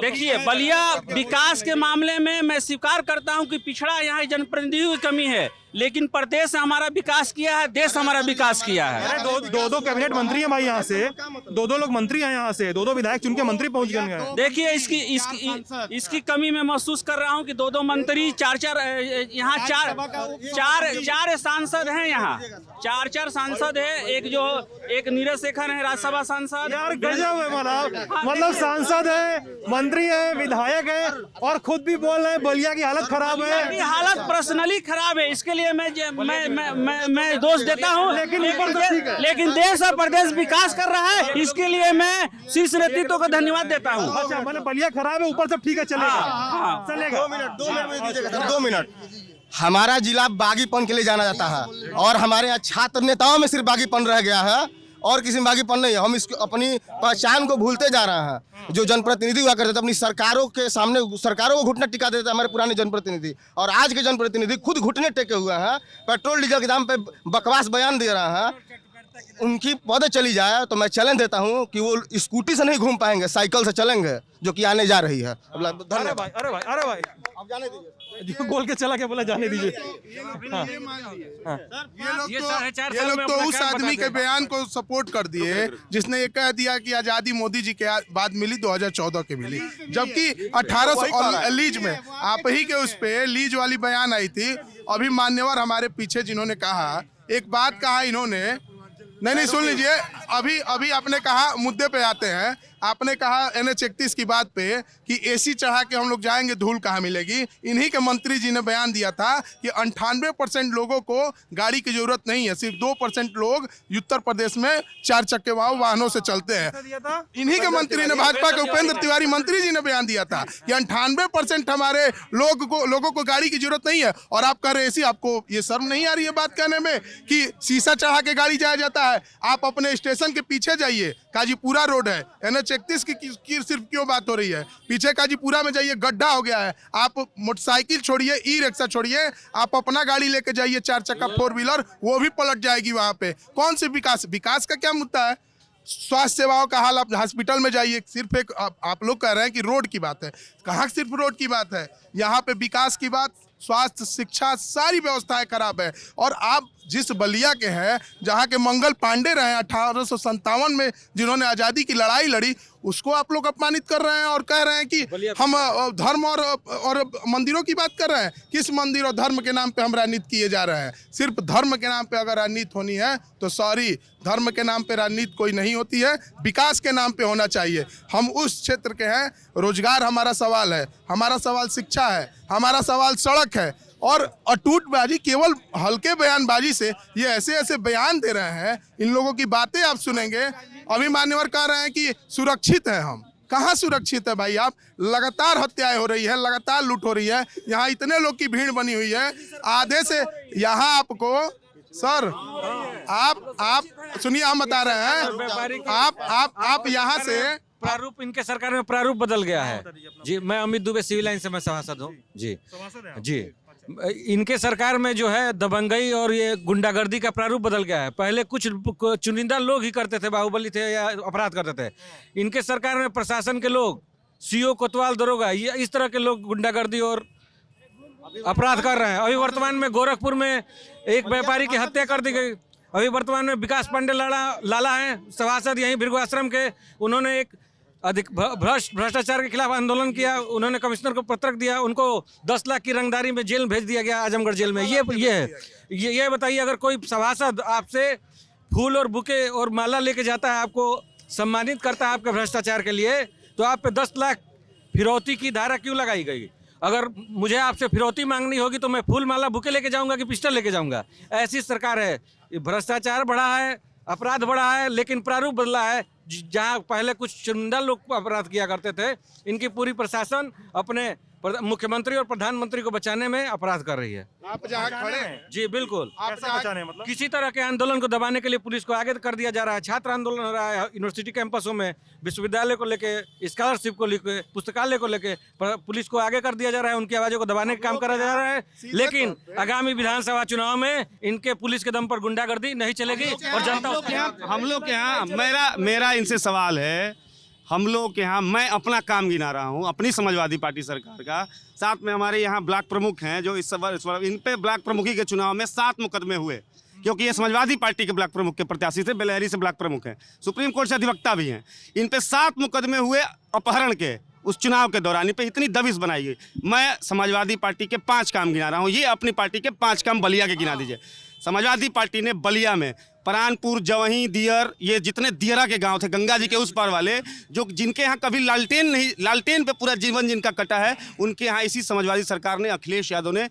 देखिए बलिया विकास के मामले में मैं स्वीकार करता हूं कि पिछड़ा यहाँ जनप्रतिनिधियों की कमी है, लेकिन प्रदेश हमारा विकास किया है, देश हमारा विकास किया है। दो कैबिनेट मंत्री हैं भाई, यहाँ से दो लोग मंत्री हैं, यहाँ से दो विधायक चुन के मंत्री पहुंच गए हैं। देखिए इसकी कमी मैं महसूस कर रहा हूँ कि 2 मंत्री, 4 यहाँ 4 सांसद हैं, यहाँ 4 सांसद है। एक नीरज शेखर है राज्यसभा सांसद। यार गजब है, मतलब सांसद है, मंत्री है, विधायक है, और खुद भी बोल रहे हैं बलिया की हालत खराब है। हालत पर्सनली खराब है, इसके लिए मैं दोष देता हूँ, लेकिन देश और प्रदेश विकास कर रहा है, इसके लिए मैं शीर्ष नेतृत्व को धन्यवाद देता हूँ। अच्छा, मैंने बलिया खराब है, ऊपर सब ठीक है, चलेगा। 2 मिनट। हमारा जिला बागीपन के लिए जाना जाता है और हमारे यहाँ छात्र नेताओं में सिर्फ बागीपन रह गया है और किसी में बागीपन नहीं है। हम इसको अपनी पहचान को भूलते जा रहे हैं। जो जनप्रतिनिधि हुआ करते थे अपनी सरकारों के सामने, सरकारों को घुटने टिका देते थे हमारे पुराने जनप्रतिनिधि, और आज के जनप्रतिनिधि खुद घुटने टेके हुए हैं, पेट्रोल डीजल के दाम पे बकवास बयान दे रहे हैं। उनकी पद चली जाए तो मैं चैलेंज देता हूं कि वो स्कूटी से नहीं घूम पाएंगे, साइकिल से चलेंगे, जो कि आने जा रही है। अरे भाई अब जाने दीजिए, जो बोल के चला के बोला जाने दीजिए। ये लोग तो उस आदमी के बयान को सपोर्ट कर दिए जिसने ये कह दिया कि आजादी मोदी जी के बाद मिली, 2014 के मिली, जबकि 1800 लीज में आप ही के उस पे लीज वाली बयान आई थी। अभी मान्यवर हमारे पीछे जिन्होंने कहा, एक बात कहा इन्होंने, नहीं सुन लीजिए, अभी आपने कहा, मुद्दे पे आते हैं। आपने कहा NH-31 की बात पे कि AC चढ़ा के हम लोग जाएंगे, धूल कहाँ मिलेगी। इन्हीं के मंत्री जी ने बयान दिया था कि 98% लोगों को गाड़ी की जरूरत नहीं है, सिर्फ 2% लोग उत्तर प्रदेश में 4 चक्के वाहनों से चलते हैं। इन्हीं के मंत्री ने, भाजपा के उपेंद्र तिवारी मंत्री जी ने बयान दिया था कि 98% हमारे लोगों को गाड़ी की जरूरत नहीं है, और आप कह रहे AC। आपको ये शर्म नहीं आ रही है बात कहने में कि शीशा चढ़ा के गाड़ी जाया जाता है? आप अपने स्टेशन के पीछे जाइए, काजीपुरा रोड है, NH-31 की सिर्फ क्यों बात हो रही है? पीछे काजीपुरा में जाइए, गड्ढा हो गया है। आप मोटरसाइकिल छोड़िए, ई-रिक्शा छोड़िए, आप अपना गाड़ी लेके जाइए, 4 चक्का 4 व्हीलर, वो भी पलट जाएगी वहां पे। कौन सी विकास का क्या मुद्दा है? स्वास्थ्य सेवाओं का हाल, आप हॉस्पिटल में जाइए, सिर्फ एक आप लोग कह रहे हैं कि रोड की बात है। कहाँ सिर्फ रोड की बात है? यहाँ पे विकास की बात, स्वास्थ्य, शिक्षा, सारी व्यवस्थाएं खराब है। और आप जिस बलिया के हैं, जहाँ के मंगल पांडे रहे 1857 में, जिन्होंने आज़ादी की लड़ाई लड़ी, उसको आप लोग अपमानित कर रहे हैं और कह रहे हैं कि हम धर्म और मंदिरों की बात कर रहे हैं। किस मंदिर और धर्म के नाम पे हम राजनीति किए जा रहे हैं? सिर्फ धर्म के नाम पे अगर राजनीति होनी है तो सॉरी, धर्म के नाम पे राजनीति कोई नहीं होती है, विकास के नाम पे होना चाहिए। हम उस क्षेत्र के हैं, रोजगार हमारा सवाल है, हमारा सवाल शिक्षा है, हमारा सवाल सड़क है। और अटूटबाजी, केवल हल्के बयानबाजी से ये ऐसे ऐसे बयान दे रहे हैं, इन लोगों की बातें आप सुनेंगे। अभी मान्यवर कह रहे हैं कि सुरक्षित है। हम कहाँ सुरक्षित है भाई? आप लगातार हत्याएं हो रही है, लगातार लूट हो रही है, यहाँ इतने लोग की भीड़ बनी हुई है। आधे से यहाँ आपको सर आप सुनिए, हम बता रहे हैं, आप यहाँ से प्रारूप, इनके सरकार में प्रारूप बदल गया है जी। मैं अमित दुबे, सिविल लाइन से मैं सभासद हूँ जी। जी, इनके सरकार में जो है दबंगई और ये गुंडागर्दी का प्रारूप बदल गया है। पहले कुछ चुनिंदा लोग ही करते थे, बाहुबली थे या अपराध करते थे। इनके सरकार में प्रशासन के लोग, सीओ, कोतवाल, दरोगा, ये इस तरह के लोग गुंडागर्दी और अपराध कर रहे हैं। अभी वर्तमान में गोरखपुर में एक व्यापारी की हत्या कर दी गई। अभी वर्तमान में विकास पांडे लाला हैं, सभासद यहीं भृगु आश्रम के। उन्होंने एक भ्रष्टाचार के खिलाफ आंदोलन किया। उन्होंने कमिश्नर को पत्रक दिया, उनको 10 लाख की रंगदारी में जेल भेज दिया गया, आजमगढ़ जेल में। ये बताइए, अगर कोई सभासद आपसे फूल और बुके और माला लेके जाता है, आपको सम्मानित करता है आपके भ्रष्टाचार के लिए, तो आप पे 10 लाख फिरौती की धारा क्यों लगाई गई? अगर मुझे आपसे फिरौती मांगनी होगी तो मैं फूल, माला, बुके लेके जाऊंगा कि पिस्टल लेके जाऊंगा? ऐसी सरकार है। भ्रष्टाचार बढ़ा है, अपराध बढ़ा है, लेकिन प्रारूप बदला है। जहां पहले कुछ चुनिंदा लोग अपराध किया करते थे, इनकी पूरी प्रशासन अपने मुख्यमंत्री और प्रधानमंत्री को बचाने में अपराध कर रही है। आप जहाँ खड़े हैं जी बिल्कुल, कैसे बचाने मतलब? किसी तरह के आंदोलन को दबाने के लिए पुलिस को आगे कर दिया जा रहा है। छात्र आंदोलन हो रहा है यूनिवर्सिटी कैंपसों में, विश्वविद्यालय को लेके, स्कॉलरशिप को लेके, पुस्तकालय को लेके पुलिस को आगे कर दिया जा रहा है। उनकी आवाज़ों को दबाने का काम करा जा रहा है। लेकिन आगामी विधानसभा चुनाव में इनके पुलिस के दम पर गुंडागर्दी नहीं चलेगी और जनता हम लोग के यहाँ मेरा इनसे सवाल है, हम लोग के यहाँ, मैं अपना काम गिना रहा हूँ अपनी समाजवादी पार्टी सरकार का। साथ में हमारे यहाँ ब्लॉक प्रमुख हैं जो इस इन पे ब्लॉक प्रमुखी के चुनाव में 7 मुकदमे हुए, क्योंकि ये समाजवादी पार्टी के ब्लॉक प्रमुख के प्रत्याशी थे, बेलहरी से ब्लॉक प्रमुख हैं, सुप्रीम कोर्ट से अधिवक्ता भी हैं। इन पे 7 मुकदमे हुए अपहरण के, उस चुनाव के दौरान। इन पे इतनी दबिश बनाई गई। मैं समाजवादी पार्टी के 5 काम गिना रहा हूँ, ये अपनी पार्टी के 5 काम बलिया के गिना दीजिए। समाजवादी पार्टी ने बलिया में परानपुर, जवही, दियर, ये जितने दियरा के गांव थे गंगा जी के उस पार वाले, जो जिनके यहाँ कभी लालटेन पे पूरा जीवन जिनका कटा है, उनके यहाँ इसी समाजवादी सरकार ने, अखिलेश यादव ने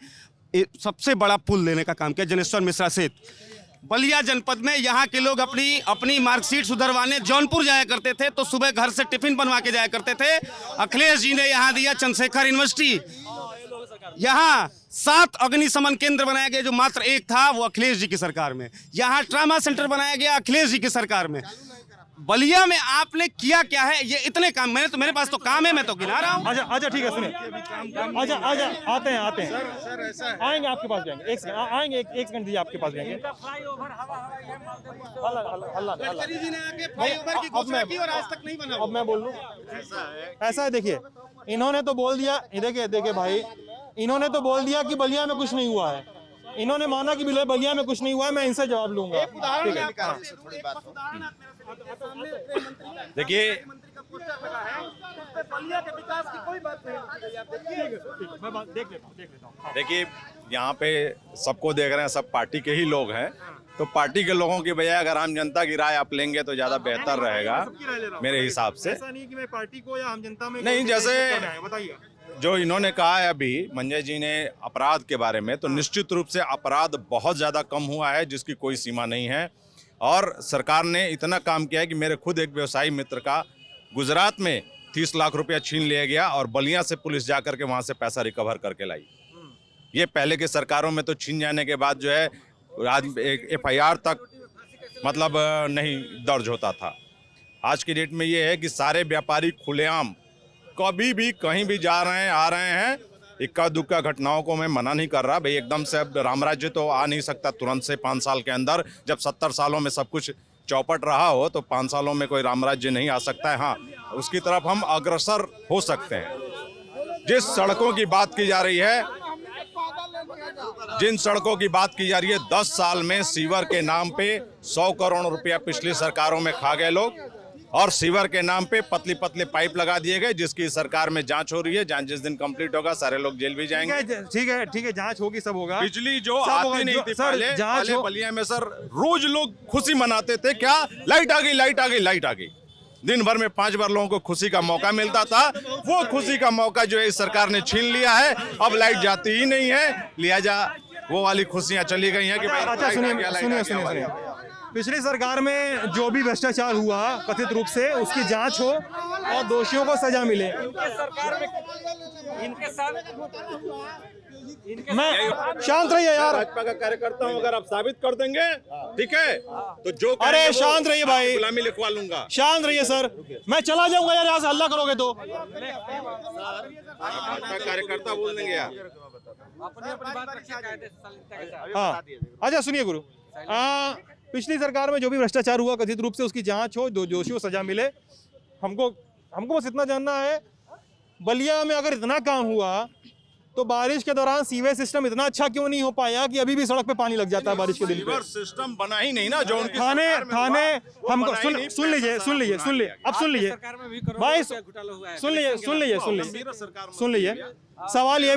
सबसे बड़ा पुल देने का काम किया, जनेश्वर मिश्रा सेतु। बलिया जनपद में यहाँ के लोग अपनी मार्कशीट सुधरवाने जौनपुर जाया करते थे, तो सुबह घर से टिफिन बनवा के जाया करते थे। अखिलेश जी ने यहाँ दिया चंद्रशेखर यूनिवर्सिटी। यहाँ 7 अग्निशमन केंद्र बनाया गया, जो मात्र 1 था, वो अखिलेश जी की सरकार में। यहाँ ट्रामा सेंटर बनाया गया अखिलेश जी की सरकार में। बलिया में आपने किया क्या है? ये इतने काम, मेरे पास तो काम है, मैं तो गिना रहा हूँ। आजा ठीक है, सुनिए, आजा आते हैं आएंगे आपके पास, जाएंगे। आएंगे, एक सेकंड दीजिए, आपके पास जाएंगे। अब मैं बोल लूँ, ऐसा है, देखिए, इन्होंने तो बोल दिया, देखिए भाई, इन्होंने तो बोल दिया कि बलिया में कुछ नहीं हुआ है। इन्होंने माना कि बलिया में कुछ नहीं हुआ है। मैं इनसे जवाब लूंगा। देखिए, देखिए, यहाँ पे सबको देख रहे हैं, सब पार्टी के ही लोग हैं, तो पार्टी के लोगों की बजाय अगर आम जनता की राय आप लेंगे तो ज्यादा बेहतर रहेगा मेरे हिसाब से। ऐसा नहीं कि मैं पार्टी को या आम जनता में नहीं, जैसे बताइए, जो इन्होंने कहा है अभी मंजय जी ने अपराध के बारे में, तो निश्चित रूप से अपराध बहुत ज़्यादा कम हुआ है, जिसकी कोई सीमा नहीं है। और सरकार ने इतना काम किया है कि मेरे खुद एक व्यवसायी मित्र का गुजरात में 30 लाख रुपया छीन लिया गया और बलिया से पुलिस जा करके वहाँ से पैसा रिकवर करके लाई। ये पहले के सरकारों में तो छीन जाने के बाद जो है आज FIR तक मतलब नहीं दर्ज होता था। आज की डेट में ये है कि सारे व्यापारी खुलेआम कभी भी कहीं भी जा रहे हैं, आ रहे हैं। इक्का दुक्का घटनाओं को मैं मना नहीं कर रहा भाई, एकदम से अब रामराज्य तो आ नहीं सकता तुरंत से 5 साल के अंदर। जब 70 सालों में सब कुछ चौपट रहा हो तो 5 सालों में कोई रामराज्य नहीं आ सकता है। हाँ, उसकी तरफ हम अग्रसर हो सकते हैं। जिस सड़कों की बात की जा रही है, जिन सड़कों की बात की जा रही है, 10 साल में सीवर के नाम पे 100 करोड़ रुपया पिछली सरकारों में खा गए लोग। और सीवर के नाम पे पतली पतली पाइप लगा दिए गए, जिसकी सरकार में जांच हो रही है। जांच जिस दिन कंप्लीट होगा सारे लोग जेल भी जाएंगे। ठीक है, जांच होगी, सब होगा। बिजली जो सब होगा, आती नहीं थी सर, पहले, जांच पहले हो- बलिया में सर रोज लोग खुशी मनाते थे, क्या लाइट आ गई, लाइट आ गई, लाइट आ गई। दिन भर में 5 बार लोगों को खुशी का मौका मिलता था। वो खुशी का मौका जो है इस सरकार ने छीन लिया है। अब लाइट जाती ही नहीं है, लिहाजा वो वाली खुशियां चली गई हैं कि भाई अच्छा सुनिए, पिछली सरकार में जो भी भ्रष्टाचार हुआ कथित रूप से, उसकी जांच हो और दोषियों को सजा मिले। मैं शांत रहिए यार, भाजपा का कार्यकर्ता हूं, अगर आप साबित कर देंगे ठीक है तो जो अरे शांत रहिए भाई, गुलामी लिखवा लूंगा। शांत रहिए सर, मैं चला जाऊंगा यार, यहाँ से हल्ला करोगे तो। भाजपा कार्यकर्ता बोल देंगे यार। हाँ अच्छा सुनिए गुरु, पिछली सरकार में जो भी भ्रष्टाचार हुआ कथित रूप से, उसकी जांच हो, दो दोषियों को सजा मिले। हमको बस इतना जानना है, बलिया में अगर इतना काम हुआ तो बारिश के दौरान सीवेज सिस्टम इतना अच्छा क्यों नहीं हो पाया कि अभी भी सड़क पे पानी लग जाता है बारिश के दिन पे? सीवर सिस्टम बना ही नहीं ना, जो उनकी थाने हमको सुन लीजिए, अब सुन लीजिए भाई, सुन लीजिए। सवाल ये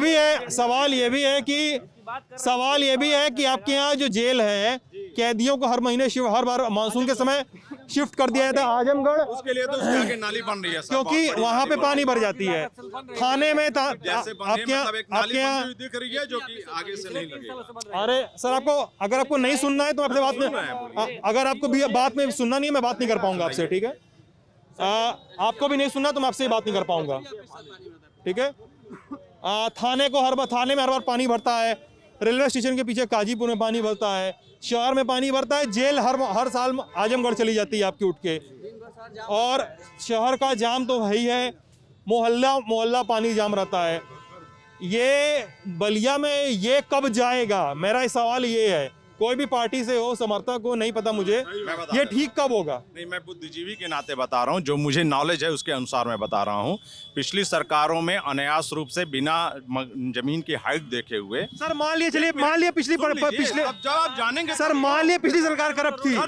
भी है कि आपके यहाँ जो जेल है, कैदियों को हर महीने हर बार मानसून के समय शिफ्ट कर दिया जाता है आजमगढ़, उसके लिए तो उसके आगे नाली बन रही है क्योंकि वहाँ पे पानी भर जाती है। थाने में आपके यहाँ दिख रही है जो कि आगे से नहीं लगेगा। अरे सर, अगर आपको नहीं सुनना है तो आपसे बात में, अगर आपको भी बात में सुनना नहीं है, मैं बात नहीं कर पाऊंगा आपसे, ठीक है? आपको भी नहीं सुनना तो मैं आपसे बात नहीं कर पाऊंगा, ठीक है? थाने में हर बार पानी भरता है, रेलवे स्टेशन के पीछे काजीपुर में पानी भरता है, शहर में पानी भरता है, जेल हर साल आजमगढ़ चली जाती है आपकी उठ के, और शहर का जाम तो है ही है, मोहल्ला पानी जाम रहता है। ये बलिया में ये कब जाएगा, मेरा सवाल ये है। कोई भी पार्टी से हो, समर्थक हो, नहीं पता मुझे, ये ठीक कब होगा? नहीं, मैं बुद्धिजीवी के नाते बता रहा हूँ, जो मुझे नॉलेज है उसके अनुसार मैं बता रहा हूँ। पिछली सरकारों में अनायास रूप से बिना जमीन की हाइट देखे हुए, सर मान लिया पिछले अब जब आप जानेंगे सर, मान लिया पिछली सरकार करप्ट थी,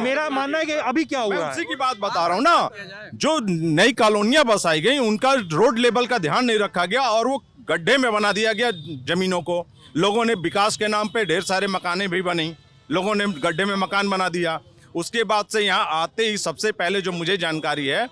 मेरा मानना है कि अभी क्या हुआ है, उसी की बात बता रहा हूँ ना। जो नई कॉलोनियां बसाई गई, उनका रोड लेवल का ध्यान नहीं रखा गया और वो गड्ढे में बना दिया गया जमीनों को। लोगों ने विकास के नाम पे ढेर सारे मकानें भी बनी, लोगों ने गड्ढे में मकान बना दिया। उसके बाद से यहाँ आते ही सबसे पहले जो मुझे जानकारी है,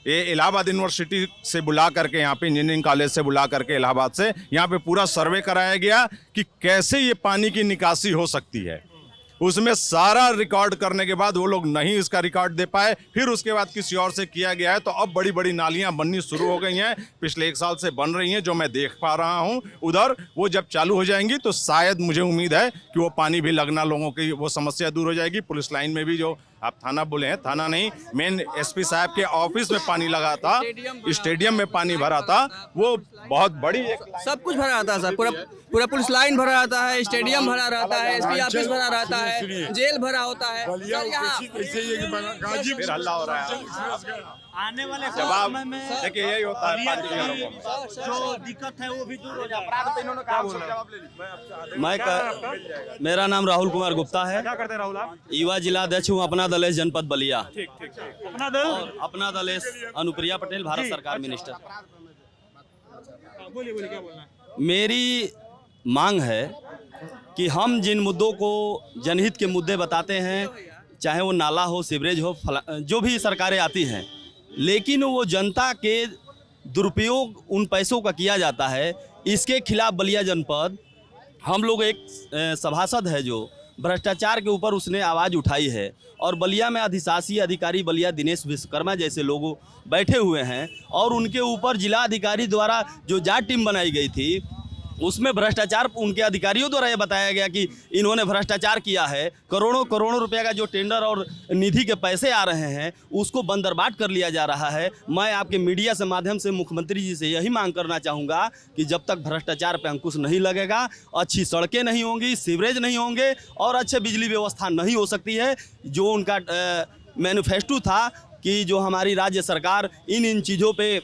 ये इलाहाबाद यूनिवर्सिटी से बुला करके, यहाँ पे इंजीनियरिंग कॉलेज से बुला करके इलाहाबाद से यहाँ पे पूरा सर्वे कराया गया कि कैसे ये पानी की निकासी हो सकती है। उसमें सारा रिकॉर्ड करने के बाद वो लोग नहीं इसका रिकॉर्ड दे पाए, फिर उसके बाद किसी और से किया गया है, तो अब बड़ी बड़ी नालियां बननी शुरू हो गई हैं, पिछले 1 साल से बन रही हैं, जो मैं देख पा रहा हूं उधर। वो जब चालू हो जाएंगी तो शायद मुझे उम्मीद है कि वो पानी भी लगना, लोगों की वो समस्या दूर हो जाएगी। पुलिस लाइन में भी, जो आप थाना बोले हैं, थाना नहीं, मेन एसपी साहब के ऑफिस में पानी लगा था, स्टेडियम में पानी भरा था, वो बहुत बड़ी सब कुछ भरा रहता है सर, पूरा पुलिस लाइन भरा रहता है, स्टेडियम भरा रहता है, एसपी ऑफिस भरा रहता है, जेल भरा होता है। फिर हल्ला हो रहा है। आने वाले जवाब देखिए यही होता है पार्टी वालों को। जो दिक्कत है वो भी दूर हो जाता है। मेरा नाम राहुल कुमार गुप्ता है, क्या करते हैं राहुल आप? युवा जिला अध्यक्ष हूँ, अपना दल है जनपद बलिया। अपना दल, अपना दल है अनुप्रिया पटेल, भारत सरकार मिनिस्टर। बोलिए क्या बोलना है? मेरी मांग है कि हम जिन मुद्दों को जनहित के मुद्दे बताते हैं, चाहे वो नाला हो, सीवरेज हो, जो भी सरकारें आती हैं, लेकिन वो जनता के दुरुपयोग उन पैसों का किया जाता है, इसके खिलाफ बलिया जनपद, हम लोग एक सभासद है जो भ्रष्टाचार के ऊपर उसने आवाज़ उठाई है, और बलिया में अधिशासी अधिकारी बलिया दिनेश विश्वकर्मा जैसे लोग बैठे हुए हैं, और उनके ऊपर जिला अधिकारी द्वारा जो जांच टीम बनाई गई थी, उसमें भ्रष्टाचार, उनके अधिकारियों द्वारा ये बताया गया कि इन्होंने भ्रष्टाचार किया है, करोड़ों रुपए का जो टेंडर और निधि के पैसे आ रहे हैं उसको बंदरबाट कर लिया जा रहा है। मैं आपके मीडिया से माध्यम से मुख्यमंत्री जी से यही मांग करना चाहूँगा कि जब तक भ्रष्टाचार पे अंकुश नहीं लगेगा, अच्छी सड़कें नहीं होंगी, सीवरेज नहीं होंगे और अच्छे बिजली व्यवस्था नहीं हो सकती है। जो उनका मैनिफेस्टो था कि जो हमारी राज्य सरकार इन चीज़ों पे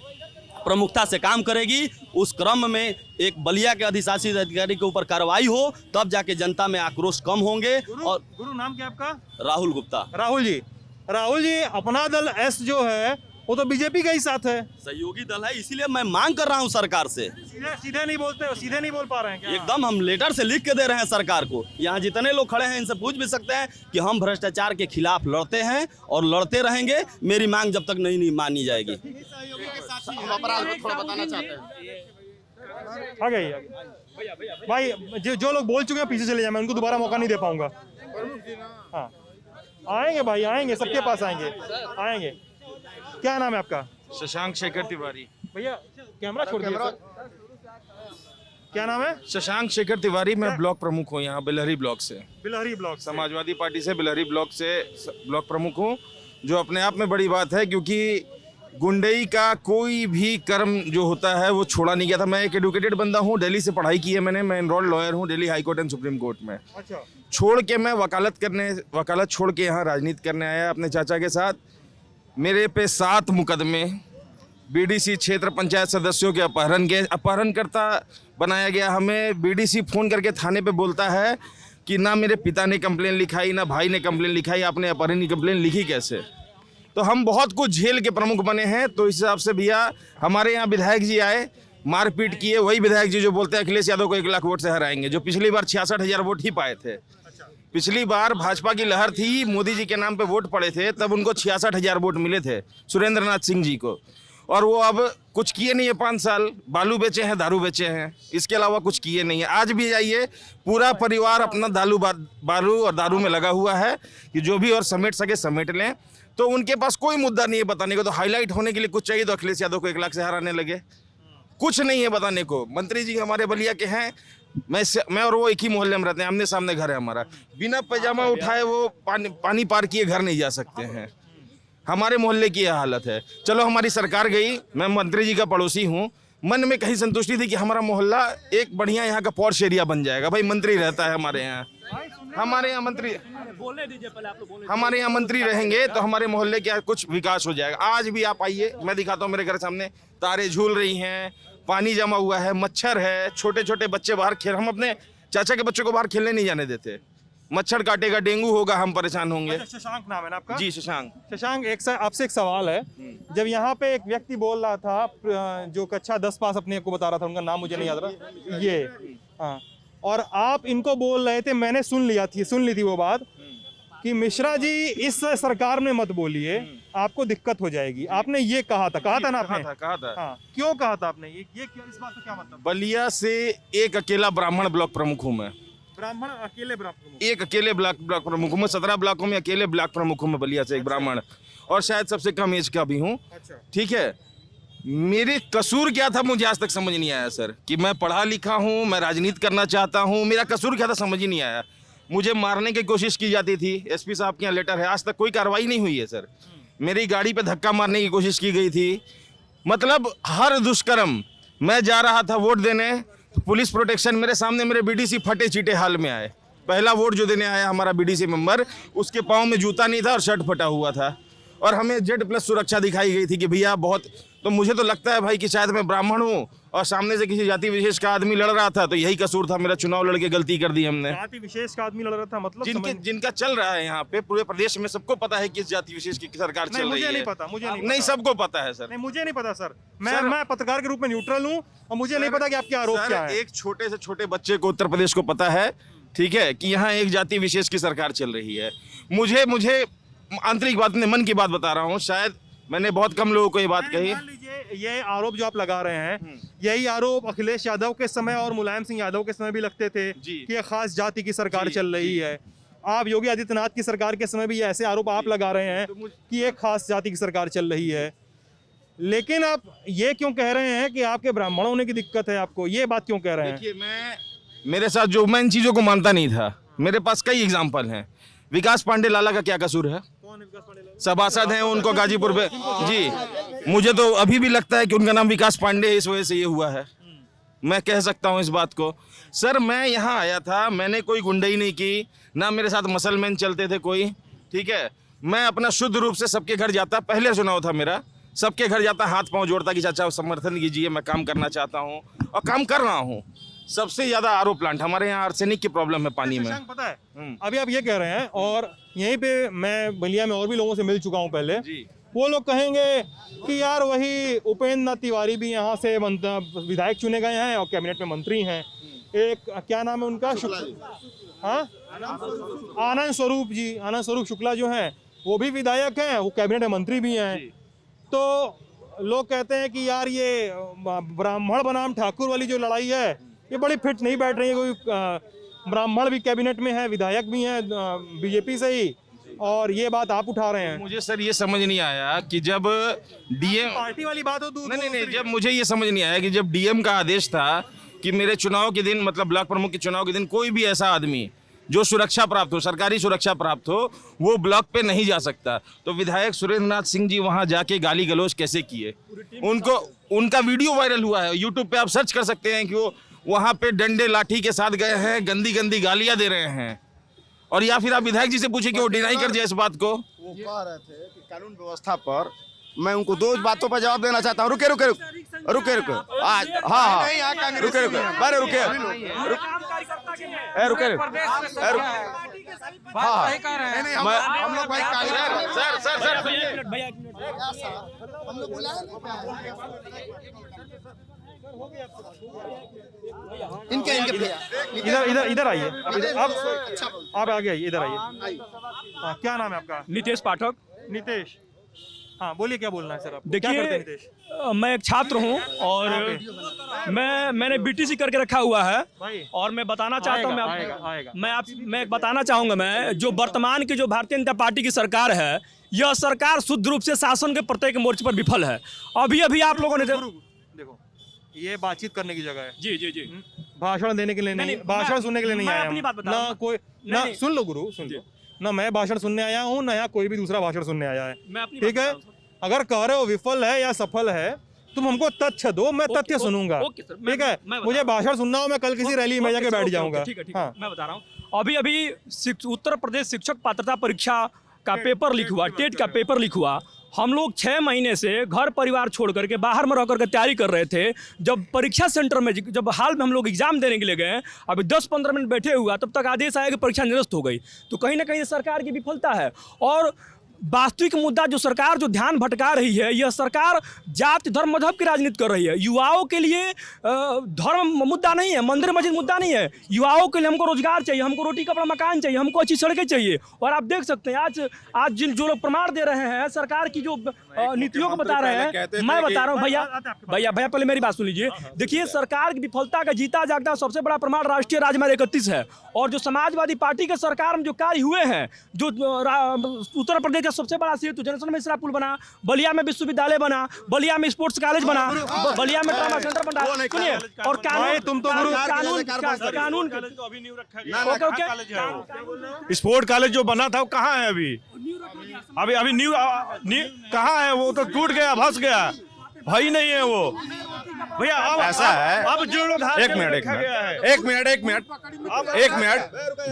प्रमुखता से काम करेगी, उस क्रम में एक बलिया के अधिशासी अधिकारी के ऊपर कार्रवाई हो, तब जाके जनता में आक्रोश कम होंगे। और गुरु नाम क्या आपका? राहुल गुप्ता। राहुल जी, राहुल जी अपना दल एस जो है वो तो बीजेपी का ही साथ है। सहयोगी दल है, इसीलिए मैं मांग कर रहा हूं सरकार से। सीधे नहीं बोलते, सीधे नहीं बोल पा रहे हैं क्या? एकदम हम लेटर से लिख के दे रहे हैं सरकार को। यहाँ जितने लोग खड़े हैं इनसे पूछ भी सकते हैं कि हम भ्रष्टाचार के खिलाफ लड़ते हैं और लड़ते रहेंगे। मेरी मांग जब तक नहीं मानी जाएगी। हम अपराध को थोड़ा बताना चाहते हैं। आगे भाई, जो लोग बोल चुके हैं पीछे चले जाए, मैं उनको दोबारा मौका नहीं दे पाऊंगा। हाँ आएंगे भाई, आएंगे, सबके पास आएंगे। क्या नाम है आपका? शशांक शेखर तिवारी। भैया कैमरा छोड़ दिया सर। क्या नाम है? शशांक शेखर तिवारी, मैं ब्लॉक प्रमुख हूँ यहाँ बिलहरी ब्लॉक से। बिलहरी ब्लॉक, समाजवादी पार्टी से बिलहरी ब्लॉक से ब्लॉक प्रमुख हूँ, जो अपने आप में बड़ी बात है, क्योंकि गुंडई का कोई भी कर्म जो होता है वो छोड़ा नहीं गया था। मैं एक एडुकेटेड बंदा हूँ, दिल्ली से पढ़ाई की है मैंने, मैं एनरोल्ड लॉयर हूँ Delhi high court and supreme court में। अच्छा। छोड़ के मैं वकालत छोड़ के यहाँ राजनीति करने आया अपने चाचा के साथ। मेरे पे 7 मुकदमे, बीडीसी क्षेत्र पंचायत सदस्यों के अपहरणकर्ता बनाया गया। हमें बीडीसी फ़ोन करके थाने पे बोलता है कि ना मेरे पिता ने कंप्लेन लिखाई, ना भाई ने कंप्लेन लिखाई, आपने अपहरण की कंप्लेन लिखी कैसे? तो हम बहुत कुछ झेल के प्रमुख बने हैं। तो इस हिसाब से भैया हमारे यहाँ विधायक जी आए, मारपीट किए, वही विधायक जी जो बोलते हैं अखिलेश यादव को 1 लाख वोट से हराएंगे, जो पिछली बार 66,000 वोट ही पाए थे। पिछली बार भाजपा की लहर थी, मोदी जी के नाम पे वोट पड़े थे, तब उनको 66,000 वोट मिले थे सुरेंद्र नाथ सिंह जी को। और वो अब कुछ किए नहीं है, 5 साल बालू बेचे हैं, दारू बेचे हैं, इसके अलावा कुछ किए नहीं है। आज भी जाइए, पूरा परिवार अपना बालू और दारू में लगा हुआ है कि जो भी और समेट सके समेट लें। तो उनके पास कोई मुद्दा नहीं है बताने को। तो हाईलाइट होने के लिए कुछ चाहिए तो अखिलेश यादव को 1 लाख से हराने लगे। कुछ नहीं है बताने को। मंत्री जी हमारे बलिया के हैं, मैं और वो एक ही मोहल्ले में रहते हैं, आमने सामने घर है हमारा। बिना पैजामा उठाए वो पानी पार किए घर नहीं जा सकते हैं। हमारे मोहल्ले की यह हालत है। चलो हमारी सरकार गई, मैं मंत्री जी का पड़ोसी हूँ, मन में कहीं संतुष्टि थी कि हमारा मोहल्ला एक बढ़िया यहाँ का पॉश एरिया बन जाएगा। भाई मंत्री रहता है हमारे यहाँ, हमारे यहाँ मंत्री रहेंगे तो हमारे मोहल्ले का कुछ विकास हो जाएगा। आज भी आप आइए, मैं दिखाता हूँ, मेरे घर सामने तारे झूल रही हैं, पानी जमा हुआ है, मच्छर है, छोटे छोटे बच्चे बाहर खेल, हम अपने चाचा के बच्चों को बाहर खेलने नहीं जाने देते। मच्छर काटेगा, डेंगू होगा, हम परेशान होंगे। अच्छा, शशांक नाम है ना आपका? जी शशांक। शशांक, आपसे एक सवाल है। जब यहाँ पे एक व्यक्ति बोल रहा था जो कक्षा 10 पास अपने को बता रहा था, उनका नाम मुझे नहीं याद रहा, ये हाँ, और आप इनको बोल रहे थे, मैंने सुन ली थी वो बात कि मिश्रा जी इस सरकार में मत बोलिए, आपको दिक्कत हो जाएगी। आपने ये कहा था ना आपने? कहा था। हाँ, क्यों कहा था आपने ये इस बात का क्या मतलब? बलिया से एक अकेला ब्राह्मण ब्लॉक प्रमुख हूँ मैं। ब्राह्मण अकेले ब्लॉक प्रमुख? एक अकेले ब्लॉक प्रमुख हूँ मैं। 17 ब्लॉकों में अकेले ब्लॉक प्रमुख हूँ मैं बलिया से, एक ब्राह्मण, और शायद सबसे कम एज का भी हूँ। ठीक है, मेरे कसूर क्या था मुझे आज तक समझ नहीं आया सर, कि मैं पढ़ा लिखा हूँ, मैं राजनीति करना चाहता हूँ, मेरा कसूर क्या था समझ ही नहीं आया। मुझे मारने की कोशिश की जाती थी, एसपी साहब के यहाँ लेटर है, आज तक कोई कार्रवाई नहीं हुई है सर। मेरी गाड़ी पे धक्का मारने की कोशिश की गई थी, मतलब हर दुष्कर्म। मैं जा रहा था वोट देने, पुलिस प्रोटेक्शन मेरे सामने, मेरे बीडीसी फटे चीटे हाल में आए। पहला वोट जो देने आया हमारा बीडीसी मेंबर, उसके पाँव में जूता नहीं था और शर्ट फटा हुआ था, और हमें Z+ सुरक्षा दिखाई गई थी कि भैया बहुत। तो मुझे तो लगता है भाई कि शायद मैं ब्राह्मण हूँ और सामने से किसी जाति विशेष का आदमी लड़ रहा था, तो यही कसूर था मेरा, चुनाव लड़के गलती कर दी हमने। जाति विशेष का आदमी लड़ रहा था मतलब? जिनका चल रहा है यहाँ पे पूरे प्रदेश में, सबको पता है किस जाति विशेष की सरकार चल रही है। मुझे नहीं पता, नहीं सबको पता है सर। नहीं मुझे नहीं पता सर, मैं पत्रकार के रूप में न्यूट्रल हूँ और मुझे नहीं पता कि आपके आरोप क्या है। एक छोटे से छोटे बच्चे को उत्तर प्रदेश को पता है, ठीक है, कि यहाँ एक जाति विशेष की सरकार चल रही है। मुझे आंतरिक बात, मन की बात बता रहा हूँ, शायद मैंने बहुत कम लोगों को ये बात कही। ये आरोप जो आप लगा रहे हैं, यही आरोप अखिलेश यादव के समय और मुलायम सिंह यादव के समय भी लगते थे कि एक खास जाति की सरकार चल रही है। आप योगी आदित्यनाथ की सरकार के समय भी ऐसे आरोप आप लगा रहे हैं कि एक खास जाति की सरकार चल रही है। लेकिन आप ये क्यों कह रहे हैं कि आपके ब्राह्मण होने की दिक्कत है? आपको ये बात क्यों कह रहे हैं? देखिए, मेरे साथ जो, मैं इन चीज़ों को मानता नहीं था, मेरे पास कई एग्जाम्पल हैं। विकास पांडे लाला का क्या कसूर है? सभासद हैं उनको गाजीपुर में जी। मुझे तो अभी भी लगता है कि उनका नाम विकास पांडे है, इस वजह से ये हुआ है। मैं कह सकता हूँ इस बात को। सर मैं यहाँ आया था, मैंने कोई गुंडई नहीं की, ना मेरे साथ मसलमैन चलते थे कोई, ठीक है। मैं अपना शुद्ध रूप से सबके घर जाता, पहले चुनाव था मेरा, सबके घर जाता, हाथ पांव जोड़ता कि चाचा समर्थन कीजिए, मैं काम करना चाहता हूँ और काम कर रहा हूँ। सबसे ज्यादा आरओ प्लांट, हमारे यहाँ आर्सेनिक की प्रॉब्लम है पानी में। शशांक, पता है अभी आप ये कह रहे हैं, और यहीं पे मैं बलिया में और भी लोगों से मिल चुका हूँ पहले, वो लोग कहेंगे कि यार वही उपेंद्र नाथ तिवारी भी यहाँ से विधायक चुने गए हैं और कैबिनेट में मंत्री हैं। एक क्या नाम है उनका, हाँ, आनंद स्वरूप जी, आनंद स्वरूप शुक्ला जो हैं वो भी विधायक हैं, वो कैबिनेट में मंत्री भी हैं। तो लोग कहते हैं कि यार ये ब्राह्मण बनाम ठाकुर वाली जो लड़ाई है ये बड़ी फिट नहीं बैठ रही है। कोई ब्राह्मण भी कैबिनेट में है, विधायक भी हैं बीजेपी से ही, और ये बात आप उठा रहे हैं। मुझे सर ये समझ नहीं आया कि जब डीएम पार्टी वाली बात हो, नहीं, जब मुझे ये समझ नहीं आया कि जब डीएम का आदेश था कि मेरे चुनाव के दिन, मतलब ब्लॉक प्रमुख के चुनाव के दिन, कोई भी ऐसा आदमी जो सुरक्षा प्राप्त हो, सरकारी सुरक्षा प्राप्त हो, वो ब्लॉक पे नहीं जा सकता। तो विधायक सुरेंद्र नाथ सिंह जी वहां जाके गाली गलौज कैसे किए? उनका वीडियो वायरल हुआ है, यूट्यूब पे आप सर्च कर सकते हैं कि वो वहां पे डंडे लाठी के साथ गए हैं, गंदी गंदी गालियां दे रहे हैं। और या फिर आप विधायक जी से पूछे कि वो डिनाई कर दिया इस बात को। वो कह रहे थे कि कानून व्यवस्था पर मैं उनको दो बातों पर जवाब देना चाहता हूँ। रुके आज, हाँ, रुके अरे रुके हम लोग भाई इनके इधर आइए, आप आगे आइए, इधर आइए। क्या नाम है आपका? नितेश पाठक। नितेश, हाँ बोलिए, क्या बोलना है सर आपको? देखिए, मैं एक छात्र हूँ और मैंने बीटीसी करके रखा हुआ है, और मैं बताना चाहता हूँ, मैं बताना चाहूँगा, मैं जो वर्तमान की जो भारतीय जनता पार्टी की सरकार है, यह सरकार शुद्ध रूप से शासन के प्रत्येक मोर्चे पर विफल है। अभी आप लोगों ने देखो, ये बातचीत करने की जगह है। जी भाषण देने के लिए नहीं, भाषण सुनने के लिए नहीं आया ना कोई, ना सुन लो गुरु, सुन लो ना, मैं भाषण सुनने आया हूँ ना यहाँ कोई भी दूसरा भाषण सुनने आया है। ठीक है, अगर कह रहे हो विफल है या सफल है, तुम हमको तथ्य दो, मैं तथ्य सुनूंगा। ठीक है, मुझे भाषण सुनना हो, मैं कल किसी रैली में जाके बैठ जाऊंगा। मैं बता रहा हूँ, अभी उत्तर प्रदेश शिक्षक पात्रता परीक्षा का पेपर लीक हुआ, टेट का पेपर लीक हुआ। हम लोग 6 महीने से घर परिवार छोड़ करके बाहर में रह करके तैयारी कर रहे थे। जब परीक्षा सेंटर में, जब हाल में हम लोग एग्जाम देने के लिए गए, अभी 10-15 मिनट बैठे हुआ, तब तक आदेश आया कि परीक्षा निरस्त हो गई। तो कहीं ना कहीं सरकार की विफलता है। और वास्तविक मुद्दा जो सरकार जो ध्यान भटका रही है, यह सरकार जाति धर्म मजहब की राजनीति कर रही है। युवाओं के लिए धर्म मुद्दा नहीं है, मंदिर मस्जिद मुद्दा नहीं है। युवाओं के लिए हमको रोजगार चाहिए, हमको रोटी कपड़ा मकान चाहिए, हमको अच्छी सड़कें चाहिए। और आप देख सकते हैं आज जो लोग प्रमाण दे रहे हैं सरकार की जो नीतियों को बता रहे हैं, मैं बता रहा हूँ भैया पहले मेरी बात सुन लीजिए। देखिए, सरकार की विफलता का जीता जागता सबसे बड़ा प्रमाण राष्ट्रीय राजमार्ग 31 है। और जो समाजवादी पार्टी के सरकार में जो कार्य हुए हैं, जो उत्तर प्रदेश सबसे बड़ा सेतु जनरल मिश्रा पुल बना, बलिया में विश्वविद्यालय बना, बलिया में स्पोर्ट्स कॉलेज बना, बलिया में ट्रॉमा सेंटर बना। सुनिए, और कानून स्पोर्ट्स कॉलेज जो बना था वो कहाँ है? अभी न्यू कहाँ है? वो तो टूट गया, धंस गया, भाई नहीं है वो भैया। ऐसा है, अब जो लोग एक मिनट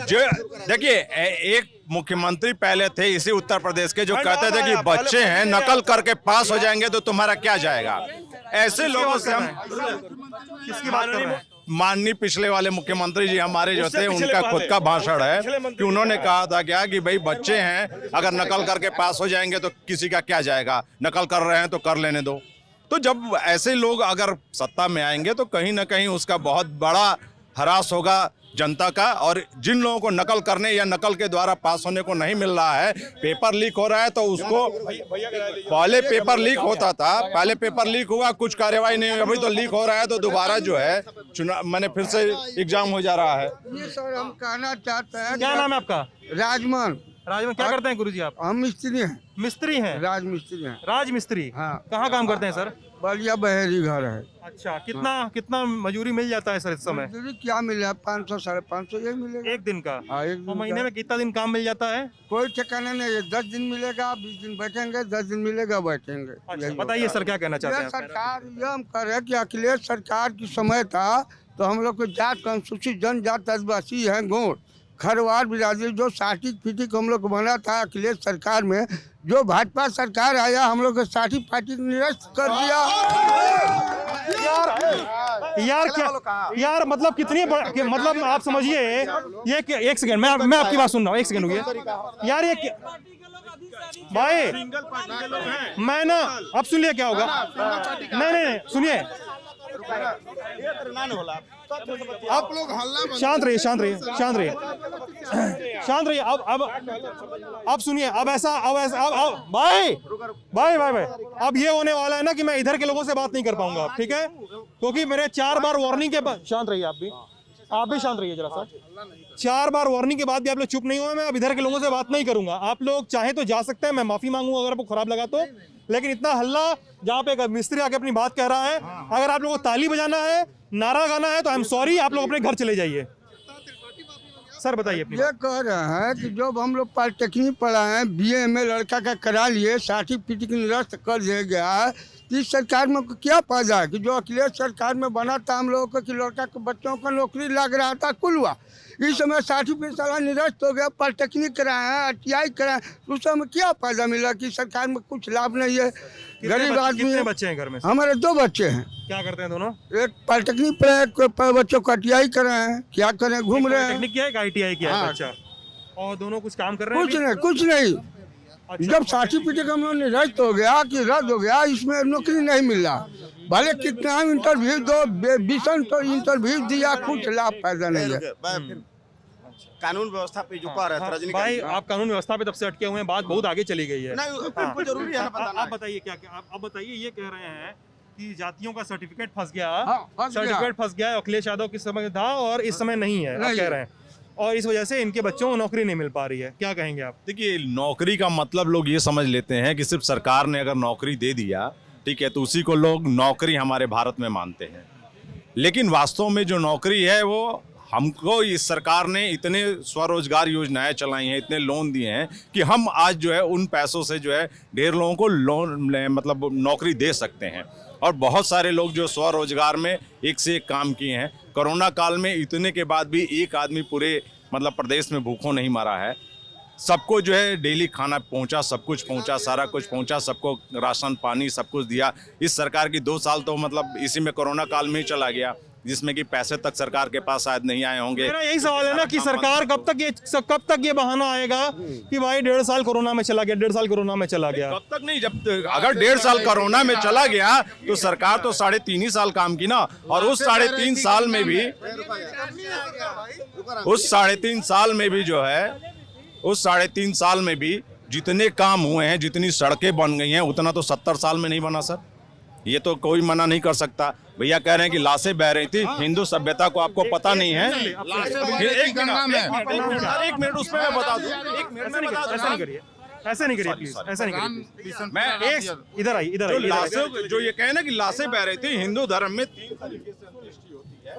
जो देखिए, एक मुख्यमंत्री पहले थे इसी उत्तर प्रदेश के, जो कहते थे कि बच्चे हैं, नकल करके पास हो जाएंगे तो तुम्हारा क्या जाएगा। ऐसे लोगों से हम किसकी बात कर रहे हैं? माननीय पिछले वाले मुख्यमंत्री जी हमारे जो थे, उनका खुद का भाषण है कि उन्होंने कहा था क्या कि भाई बच्चे हैं, अगर नकल करके पास हो जाएंगे तो किसी का क्या जाएगा, नकल कर रहे हैं तो कर लेने दो। तो जब ऐसे लोग अगर सत्ता में आएंगे तो कहीं ना कहीं उसका बहुत बड़ा हरास होगा जनता का। और जिन लोगों को नकल करने या नकल के द्वारा पास होने को नहीं मिल रहा है, पेपर लीक हो रहा है, तो उसको पहले पेपर लीक होता था, पहले पेपर लीक हुआ, कुछ कार्यवाही नहीं हुई, अभी तो लीक हो रहा है, तो दोबारा जो है चुनाव मैंने फिर से एग्जाम हो जा रहा है। ये सर हम कहना चाहते हैं, क्या नाम है आपका? राजमन। क्या करते हैं गुरुजी आप? हम मिस्त्री हैं। मिस्त्री हैं? राज मिस्त्री हैं। राज मिस्त्री, हाँ। कहाँ काम करते हैं सर? बलिया बहेरी घर है। अच्छा, कितना मजूरी मिल जाता है सर इस समय? मजदूरी क्या मिलेगा? 500 550 यही मिलेगा एक दिन का। हाँ, एक तो दिन महीने का। में कितना दिन काम मिल जाता है? कोई ठिकाना नहीं है। 10 दिन मिलेगा, 20 दिन बैठेंगे, 10 दिन मिलेगा, बैठेंगे। अच्छा, बताइए सर क्या कहना चाहते हैं? सरकार ये हम कह रहे हैं कि अखिलेश सरकार की समय था तो हम लोग को जात अनुसूचित जनजाति आदिवासी है, गौड़ खरवार बिरादरी जो सर्टिफिकेट हम लोग को बना था अखिलेश सरकार में, जो भाजपा सरकार आया हम लोग को सर्टिफिकेट निरस्त कर दिया। यार क्या यार मतलब कितनी मतलब आप समझिए ये एक सेकंड मैं आपकी बात सुन रहा हूँ, एक सेकंड रुकिए यार। ये भाई मैं ना अब सुन लिया क्या होगा। नहीं सुनिए, आप लोग हल्ला शांत रहिए शांत रहिए शांत रहिए शांत रहिए। अब सुनिए, अब भाई अब ये होने वाला है ना कि मैं इधर के लोगों से बात नहीं कर पाऊंगा, ठीक है, क्योंकि मेरे 4 बार वार्निंग के बाद। शांत रहिए आप भी शांत रहिए जरा सा। 4 बार वार्निंग के बाद भी आप लोग चुप नहीं हुए। मैं अब इधर के लोगों से बात नहीं करूंगा। आप लोग चाहे तो जा सकते हैं, मैं माफी मांगूंगा अगर आपको खराब लगा तो, लेकिन इतना हल्ला जहाँ पे एक मिस्त्री आके अपनी बात कह रहा है, अगर आप लोगों को ताली बजाना है, नारा गाना है तो आई एम सॉरी, आप लोग अपने घर चले जाइए। सर बताइए। ये कह रहे हैं कि जब हम लोग पॉलिटेक्निक पढ़ा है, BA में लड़का का करा लिए, सर्टिफिकेट निरस्त कर दिया गया है, इस सरकार में क्या फायदा है कि जो अखिलेश सरकार में बना था हम लोगों को कि लड़का के बच्चों को नौकरी लग रहा था, कुल हुआ। इस समय सर्टिफिकेट सारा निरस्त हो गया, पॉलिटेक्निक कराए हैं, ITI कराए, उस समय क्या फायदा मिला कि सरकार में कुछ लाभ नहीं है। गरीब आदमी। कितने बच्चे हैं घर में? हमारे 2 बच्चे हैं। क्या करते हैं दोनों? एक पॉलिटेक्निक पढ़े, बच्चों को ITI कराए हैं, क्या करें, घूम रहे हैं। पॉलिटेक्निक किया है कि ITI किया है? अच्छा, और दोनों कुछ काम कर रहे हैं? कुछ नहीं। जब सर्टिफिकेट हम लोग निरस्त हो गया कि रद्द हो गया, इसमें नौकरी नहीं मिल रहा। भले कितना इंटरव्यू दो, 20 इंटरव्यू दिया, कुछ लाभ फायदा नहीं है। कानून व्यवस्था पे जो कह रहे थे रजनीकांत भाई, आप कानून व्यवस्था पे तब से अटके हुए हैं, बात बहुत आगे चली गई है। नहीं जरूरी है बताना। आप बताइए क्या आप बताइए। ये कह रहे हैं कि जातियों का सर्टिफिकेट फंस गया, सर्टिफिकेट फंस गया, अखिलेश यादव किस समय था और इस समय नहीं है, आप कह रहे हैं, और इस वजह से इनके बच्चों को नौकरी नहीं मिल पा रही है। क्या कहेंगे आप? देखिए, नौकरी का मतलब लोग ये समझ लेते हैं कि सिर्फ सरकार ने अगर नौकरी दे दिया, ठीक है, तो उसी को लोग नौकरी हमारे भारत में मानते हैं। लेकिन वास्तव में जो नौकरी है वो हमको इस सरकार ने इतने स्वरोजगार योजनाएं चलाई हैं, इतने लोन दिए हैं कि हम आज जो है उन पैसों से जो है ढेर लोगों को लोन मतलब नौकरी दे सकते हैं। और बहुत सारे लोग जो स्वरोजगार में एक से एक काम किए हैं। कोरोना काल में इतने के बाद भी एक आदमी पूरे मतलब प्रदेश में भूखों नहीं मरा है। सबको जो है डेली खाना पहुंचा, सब कुछ पहुंचा, सारा कुछ पहुंचा, सबको राशन पानी सब कुछ दिया। इस सरकार की 2 साल तो मतलब इसी में कोरोना काल में ही चला गया, जिसमें कि पैसे तक सरकार के पास शायद नहीं आए होंगे। मेरा यही सवाल है ना कि सरकार कब तक ये बहाना आएगा कि भाई 1.5 साल कोरोना में चला गया, 1.5 साल कोरोना में चला गया। कब तक नहीं, जब अगर 1.5 साल कोरोना में चला गया तो सरकार तो 3.5 ही साल काम की ना। और उस 3.5 साल में भी उस 3.5 साल में भी जो है उस 3.5 साल में भी जितने काम हुए हैं, जितनी सड़कें बन गई हैं, उतना तो 70 साल में नहीं बना सर। ये तो कोई मना नहीं कर सकता। भैया कह रहे हैं कि लाशें बह रही थी, हिंदू सभ्यता को आपको पता नहीं है। एक मिनट उसमें मैं बता दूं, एक मिनट में बता दूं। ऐसा नहीं करिए प्लीज, ऐसा नहीं करिए। मैं इधर आइए। लाशें जो ये कहे ना कि लाशें बह रही थी, हिंदू धर्म में 3 तरीके से अंत्येष्टि होती है।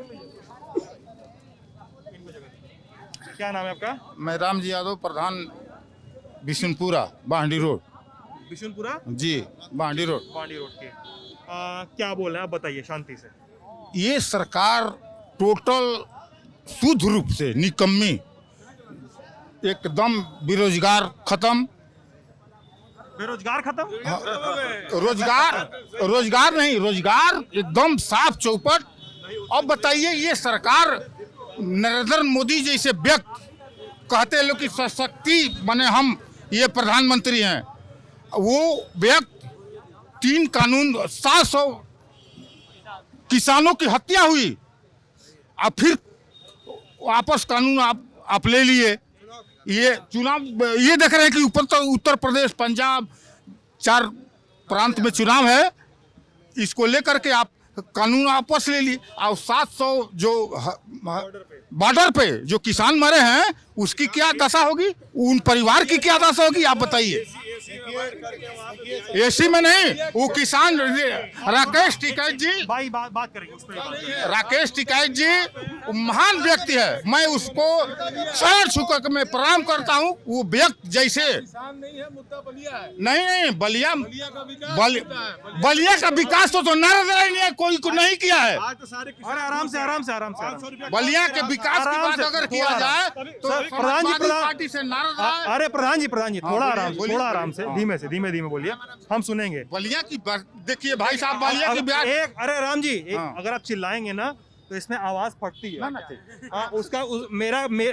क्या नाम है आपका? मैं रामजी यादव, प्रधान बिशुनपुरा, बांडी रोड। बिशुनपुरा जी, बांडी रोड के क्या बोल रहे हैं आप बताइए शांति से। ये सरकार टोटल शुद्ध रूप से निकम्मी, एकदम बेरोजगार खत्म। बेरोजगार खत्म? रोजगार नहीं, रोजगार एकदम साफ चौपट। अब बताइए, ये सरकार नरेंद्र मोदी जैसे व्यक्ति कहते लोग कि सशक्ति बने हम ये प्रधानमंत्री हैं, वो व्यक्ति 3 कानून, 700 किसानों की हत्या हुई, अब फिर वापस कानून आप ले लिए। ये चुनाव ये देख रहे हैं कि उत्तर प्रदेश, पंजाब, 4 प्रांत में चुनाव है, इसको लेकर के आप कानून वापस ले लिए। और 700 जो बॉर्डर पे जो किसान मरे हैं, उसकी क्या दशा होगी, उन परिवार की क्या दशा होगी, आप बताइए। एसी में नहीं, वो किसान राकेश टिकैत जी, भाई बात करेंगे। राकेश टिकैत जी महान व्यक्ति है, मैं उसको चरण छूकर मैं प्रणाम करता हूँ। वो व्यक्ति जैसे नहीं बलिया का विकास तो नरेंद्र नहीं है, कोई को नहीं किया है। आराम से बलिया के विकास की बात अगर किया जाए तो प्रधान जी, पार्टी से नाराज है। अरे प्रधान जी थोड़ा आराम से, धीमे से, धीमे धीमे बोलिए, हम सुनेंगे। बलिया की देखिए भाई साहब, बलिया की ब्याज अरे राम जी, अगर आप चिल्लाएंगे ना तो इसमें आवाज फटती है।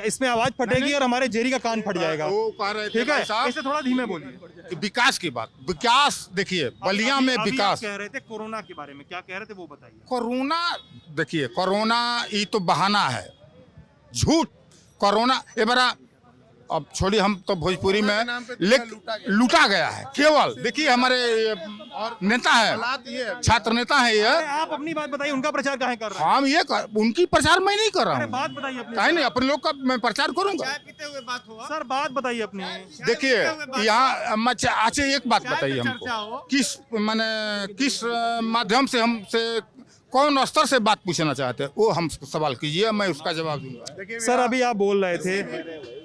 इसमें आवाज फटेगी और हमारे जेरी का कान फट जाएगा। वो कह रहे थे ठीक है, भाई साहब इसे थोड़ा धीमे बोलिए। कि विकास की बात, विकास देखिए बलिया में अभी विकास। आप कह रहे थे कोरोना के बारे में, क्या कह रहे थे वो बताइए। कोरोना देखिए, कोरोना ये तो बहाना है, झूठ। कोरोना ये बड़ा, अब छोड़िए, हम तो भोजपुरी में लूटा गया है केवल। देखिए हमारे नेता है, छात्र नेता है ये। आप अपनी बात बताइए, उनका प्रचार काहे कर रहे हैं? हम उनकी प्रचार मैं नहीं कर रहा हूँ। बात बताइए अपनी। काहे नहीं, अपने लोग का मैं प्रचार करूंगा। सर बात बताइए अपनी। देखिए यहाँ अच्छा एक बात बताइए हमको, किस माने किस माध्यम से हमसे कौन स्तर से बात पूछना चाहते हैं, वो हम सवाल कीजिए, मैं उसका जवाब दूंगा। सर अभी आप बोल रहे थे,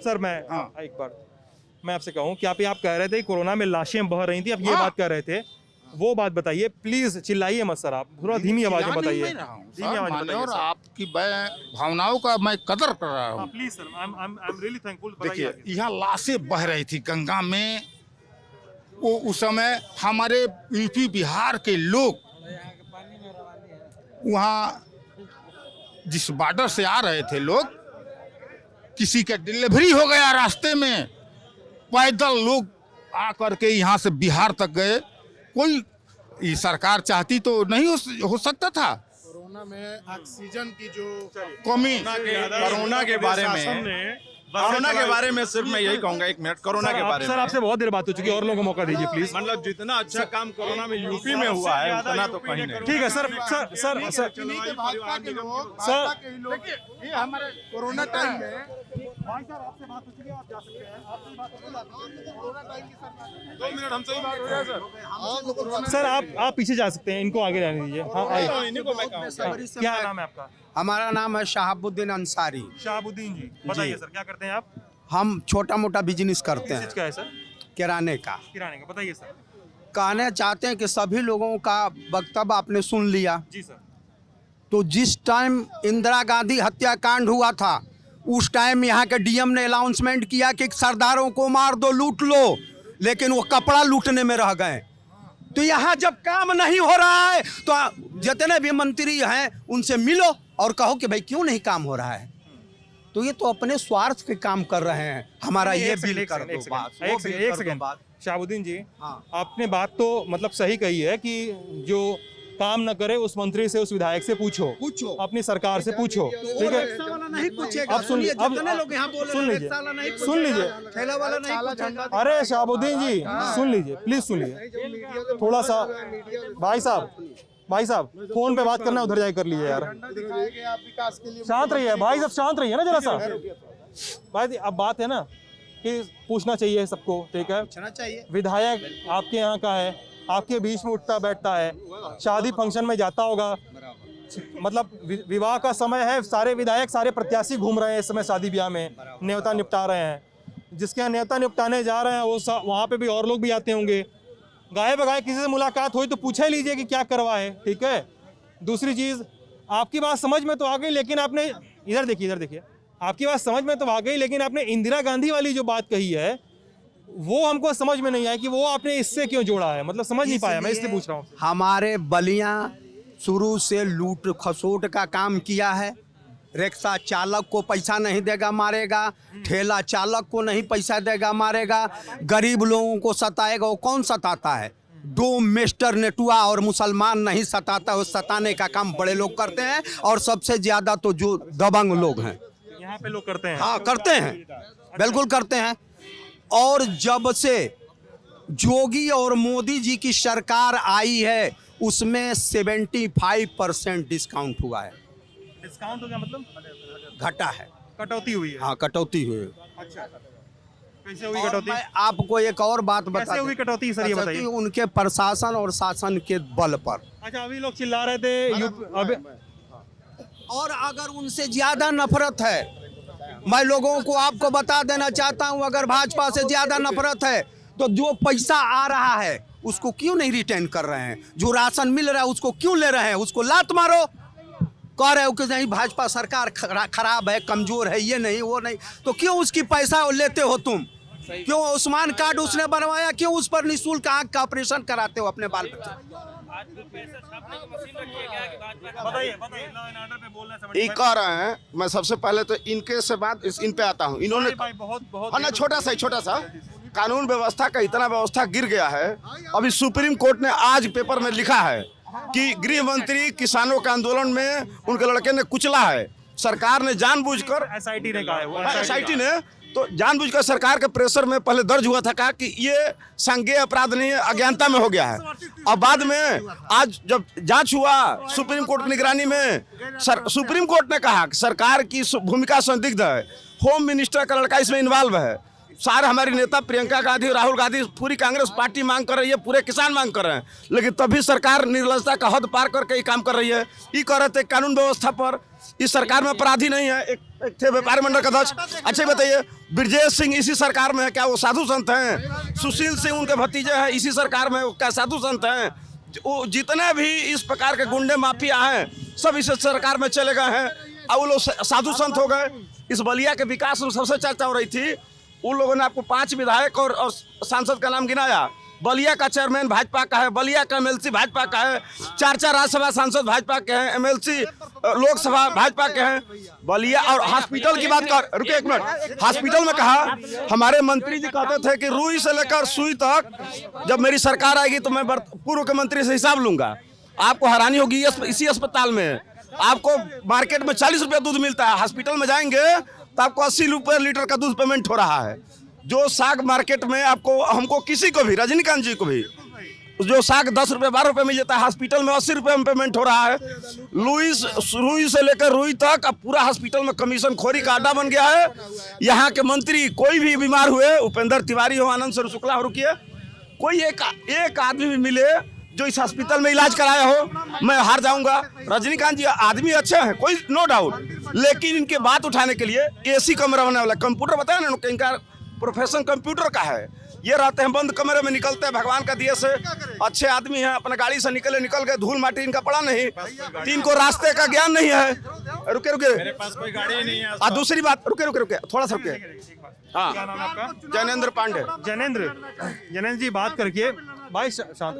सर मैं एक बार मैं आपसे कहूँ कि आप कह रहे थे कोरोना में लाशें बह रही थी, आप ये बात कर रहे थे, वो बात बताइए प्लीज। चिल्लाइए मत सर, आप थोड़ा धीमी आवाज में बताइए। धीमी आवाज में बताइए। और आपकी भावनाओं का मैं कदर कर रहा हूँ। Please sir, I am really thankful. देखिए यहाँ लाशें बह रही थी गंगा में, वो उस समय हमारे यूपी बिहार के लोग वहाँ जिस बॉर्डर से आ रहे थे लोग, किसी का डिलीवरी हो गया रास्ते में, पैदल लोग आकर के यहाँ से बिहार तक गए। कोई ये सरकार चाहती तो नहीं हो सकता था। कोरोना में ऑक्सीजन की जो कमी, कोरोना के बारे में सिर्फ मैं यही कहूंगा, एक मिनट, कोरोना के बारे में। सर आपसे बहुत देर बात हो चुकी है, और लोगों को मौका दीजिए प्लीज। मतलब जितना अच्छा काम कोरोना में यूपी में हुआ है उतना तो कहीं नहीं। ठीक है sir, sir sir sir Bhajpa के लोग ये हमारे कोरोना टाइम में, भाई साहब आपसे बात हो चुकी है, आप जा सकते हैं। आपसे बात कोरोना टाइम की सरकार 2 मिनट हमसे ही बात हो रहा है सर। सर आप पीछे जा सकते हैं, इनको आगे जाने दीजिए। हाँ आइए, क्या नाम है आपका? हमारा नाम है शहाबुद्दीन अंसारी। शहाबुद्दीन जी, बताइए सर क्या करते हैं आप? हम छोटा मोटा बिजनेस करते हैं। क्या है सर? किराने का। किराने का, बताइए सर। कहना चाहते हैं कि सभी लोगों का वक्तव्य आपने सुन लिया। जी सर। तो जिस टाइम इंदिरा गांधी हत्याकांड हुआ था, उस टाइम यहाँ के डीएम ने अनाउंसमेंट किया कि सरदारों को मार दो, लूट लो, लेकिन वो कपड़ा लूटने में रह गए। तो यहाँ जब काम नहीं हो रहा है तो जितने भी मंत्री हैं उनसे मिलो और कहो कि भाई क्यों नहीं काम हो रहा है। तो ये तो अपने स्वार्थ के काम कर रहे हैं। हमारा ये बिल कर दो, एक सेकंड शहाबुद्दीन जी, आपने बात तो मतलब सही कही है कि जो काम न करे उस मंत्री से, उस विधायक से पूछो, अपनी सरकार से पूछो, ठीक है? नहीं पूछेगा। अब सुन लीजिए, सुन लीजिए। अरे शहाबुद्दीन जी सुन लीजिए, प्लीज सुन लीजिए थोड़ा सा। भाई साहब फोन पे बात करना, उधर जाके कर लीजिए यार। शांत रहिए भाई साहब, शांत रहिए ना जरा सा। भाई अब बात है ना कि पूछना चाहिए सबको, ठीक है? पूछना चाहिए। विधायक आपके यहाँ का है, आपके बीच में उठता बैठता है, शादी फंक्शन में जाता होगा, मतलब विवाह का समय है, सारे विधायक सारे प्रत्याशी घूम रहे हैं इस समय शादी ब्याह में, न्योता निपटा रहे हैं। जिसके यहाँ न्योता निपटाने जा रहे हैं वो वहाँ पे भी और लोग भी आते होंगे। गाये बगाए किसी से मुलाकात हुई तो पूछे लीजिए कि क्या करवा है, ठीक है? दूसरी चीज़, आपकी बात समझ में तो आ गई, लेकिन आपने इधर देखिए, आपकी बात समझ में तो आ गई, लेकिन आपने इंदिरा गांधी वाली जो बात कही है वो हमको समझ में नहीं आया कि वो आपने इससे क्यों जोड़ा है, मतलब समझ नहीं पाया, मैं इसलिए पूछ रहा हूँ। हमारे बलिया शुरू से लूट खसोट का काम किया है। रिक्शा चालक को पैसा नहीं देगा मारेगा, ठेला चालक को नहीं पैसा देगा मारेगा, गरीब लोगों को सताएगा। वो कौन सताता है? दो मिस्टर नेटुआ और मुसलमान नहीं सताता, वो सताने का काम बड़े लोग करते हैं, और सबसे ज्यादा तो जो दबंग लोग हैं यहाँ पे लोग करते हैं। हाँ करते हैं, बिल्कुल करते हैं। और जब से जोगी और मोदी जी की सरकार आई है उसमें 75% डिस्काउंट हुआ है। डिस्काउंट हो गया मतलब? घटा है, कटौती हुई है। हाँ कटौती हुई है। अच्छा, कैसे हुई कटौती? मैं आपको एक और बात बता, कैसे हुई कटौती सर ये बताइए? उनके प्रशासन और शासन के बल पर। अच्छा, अभी लोग चिल्ला रहे थे अभी, और अगर उनसे ज्यादा नफरत है, मैं लोगों को आपको बता देना चाहता हूं, अगर भाजपा से ज्यादा नफरत है तो जो पैसा आ रहा है उसको क्यों नहीं रिटर्न कर रहे हैं? जो राशन मिल रहा है उसको क्यों ले रहे हैं? उसको लात मारो। कह रहे हो कि नहीं भाजपा सरकार खराब है, कमजोर है, ये नहीं वो नहीं, तो क्यों उसकी पैसा लेते हो तुम? क्यों आयुष्मान कार्ड उसने बनवाया, क्यों उस पर निःशुल्क आंख का ऑपरेशन कराते हो अपने बाल बच्चे? ये कह रहे हैं, मैं सबसे पहले तो इनके से बात इन पे आता हूँ। इन्होंने बहुत ना छोटा सा कानून व्यवस्था का इतना व्यवस्था गिर गया है। अभी सुप्रीम कोर्ट ने आज पेपर में लिखा है कि गृह मंत्री किसानों के आंदोलन में उनके लड़के ने कुचला है। सरकार ने जानबूझकर, SIT ने कहा है, SIT ने तो जानबूझकर सरकार के प्रेशर में पहले दर्ज हुआ था कहा कि ये संज्ञेय अपराध नहीं है, अज्ञानता में हो गया है। और बाद में आज जब जांच हुआ सुप्रीम कोर्ट की निगरानी में, सुप्रीम कोर्ट ने कहा कि सरकार की भूमिका संदिग्ध है, होम मिनिस्टर का लड़का इसमें इन्वॉल्व है। सारे हमारी नेता प्रियंका गांधी और राहुल गांधी, पूरी कांग्रेस पार्टी मांग कर रही है, पूरे किसान मांग कर रहे हैं, लेकिन तभी सरकार निर्लजता का हद पार करके ये काम कर रही है। ये कह रहे थे कानून व्यवस्था पर इस सरकार में अपराधी नहीं है। एक थे व्यापारी मंडल का अध्यक्ष। अच्छा बताइए, ब्रजेश सिंह इसी सरकार में है क्या? वो साधु संत हैं। सुशील सिंह उनके भतीजे हैं, इसी सरकार में क्या साधु संत हैं? वो जितने भी इस प्रकार के गुंडे माफिया हैं सब इस सरकार में चले गए हैं और वो लोग साधु संत हो गए। इस बलिया के विकास में सबसे चर्चा हो रही थी। उन लोगों ने आपको 5 विधायक और सांसद का नाम गिनाया। बलिया का चेयरमैन भाजपा का है, बलिया का MLC भाजपा का है, 4 राज्यसभा सांसद भाजपा के हैं, MLC लोकसभा भाजपा के हैं। बलिया और हॉस्पिटल की बात कर, रुके एक मिनट, हॉस्पिटल में कहा हमारे मंत्री जी कहते थे कि रुई से लेकर सुई तक जब मेरी सरकार आएगी तो मैं पूर्व के मंत्री से हिसाब लूंगा। आपको हैरानी होगी, इसी अस्पताल में आपको मार्केट में 40 रुपये दूध मिलता है, हॉस्पिटल में जाएंगे तो आपको 80 रुपये लीटर का दूध पेमेंट हो रहा है। जो साग मार्केट में आपको, हमको किसी को भी, रजनीकांत जी को भी, जो साग 10 रुपये 12 रुपये मिल जाता है, हॉस्पिटल में 80 रुपये में पेमेंट हो रहा है। रुई से लेकर रुई तक अब पूरा हॉस्पिटल में कमीशन खोरी का अड्डा बन गया है। यहाँ के मंत्री कोई भी बीमार हुए, उपेंद्र तिवारी हो, आनंद सर शुक्ला हो, रुकिए, कोई एक आदमी भी मिले जो इस हॉस्पिटल में इलाज कराया हो, मैं हार जाऊंगा। रजनीकांत जी आदमी अच्छे हैं, कोई नो डाउट, लेकिन इनके बात उठाने के लिए AC कमरा होने वाला, कंप्यूटर बताया ना, इनका प्रोफेशन कंप्यूटर का है। ये रहते हैं बंद कमरे में, निकलते हैं भगवान का दिए से, अच्छे आदमी हैं, अपने गाड़ी से निकल गए, धूल माटी इनका पड़ा नहीं, इनको रास्ते का ज्ञान नहीं है। रुके मेरे पास कोई गाड़ी नहीं है। और दूसरी बात, रुके थोड़ा सा रुके, हाँ, जैनेंद्र पांडे। जैनेंद्र जी बात करके भाई शांत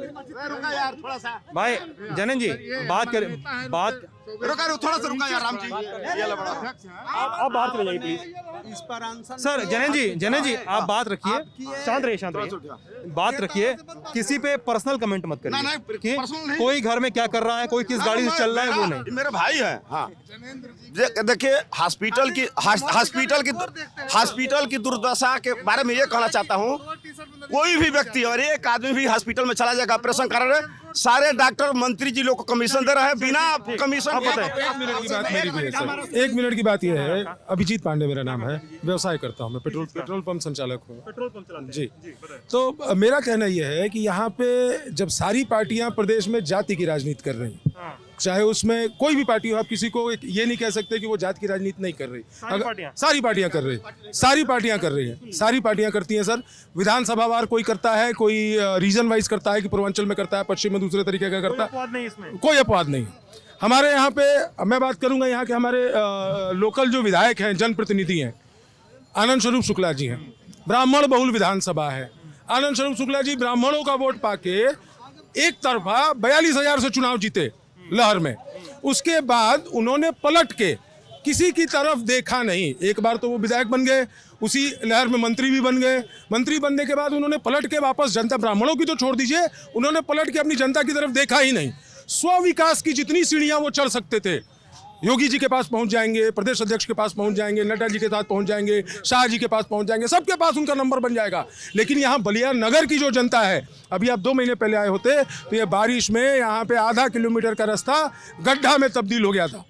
भाई, जैनेंद्र जी बात थोड़ा सा रुका यार, राम जी आप बात कर जाइए प्लीज। सर जैनेंद्र जी आप बात रखिए, शांत रहिए, बात रखिए, किसी पे पर्सनल कमेंट मत करिए कि कोई घर में क्या कर रहा है, कोई किस गाड़ी से चल रहा है, वो नहीं। मेरे भाई हैं। हाँ, देखिए हॉस्पिटल की दुर्दशा के बारे में ये कहना चाहता हूँ, कोई भी व्यक्ति और एक आदमी भी हॉस्पिटल में चला जाएगा, ऑपरेशन कर रहे हैं, सारे डॉक्टर मंत्री जी लोग को कमीशन दे रहे हैं, बिना कमीशन। 1 मिनट की बात यह है, अभिजीत पांडे मेरा नाम है, व्यवसाय करता हूँ मैं, पेट्रोल पंप संचालक हूँ जी। तो मेरा कहना यह है कि यहाँ पे जब सारी पार्टियां प्रदेश में जाति की राजनीति कर रही हैं, चाहे उसमें कोई भी पार्टी हो, आप किसी को ये नहीं कह सकते कि वो जाति की राजनीति नहीं कर रही। सारी पार्टियां कर रही हैं, सारी पार्टियां करती हैं सर। विधानसभा वार कोई करता है, कोई रीजन वाइज करता है कि पूर्वांचल में करता है, पश्चिम में दूसरे तरीके का करता है, कोई अपवाद नहीं। हमारे यहाँ पे मैं बात करूंगा, यहाँ के हमारे लोकल जो विधायक हैं, जनप्रतिनिधि हैं, आनंद स्वरूप शुक्ला जी हैं, ब्राह्मण बहुल विधानसभा है। आनंद स्वरूप शुक्ला जी ब्राह्मणों का वोट पाके एक तरफा 42,000 से चुनाव जीते लहर में। उसके बाद उन्होंने पलट के किसी की तरफ देखा नहीं। एक बार तो वो विधायक बन गए, उसी लहर में मंत्री भी बन गए। मंत्री बनने के बाद उन्होंने पलट के वापस जनता, ब्राह्मणों की तो छोड़ दीजिए, उन्होंने पलट के अपनी जनता की तरफ देखा ही नहीं। स्व विकास की जितनी सीढ़ियां वो चढ़ सकते थे, योगी जी के पास पहुंच जाएंगे, प्रदेश अध्यक्ष के पास पहुंच जाएंगे, नड्डा जी के साथ पहुंच जाएंगे, शाह जी के पास पहुंच जाएंगे, सबके पास उनका नंबर बन जाएगा। लेकिन यहाँ बलिया नगर की जो जनता है, अभी आप 2 महीने पहले आए होते तो ये बारिश में यहाँ पे आधा किलोमीटर का रास्ता गड्ढा में तब्दील हो गया था।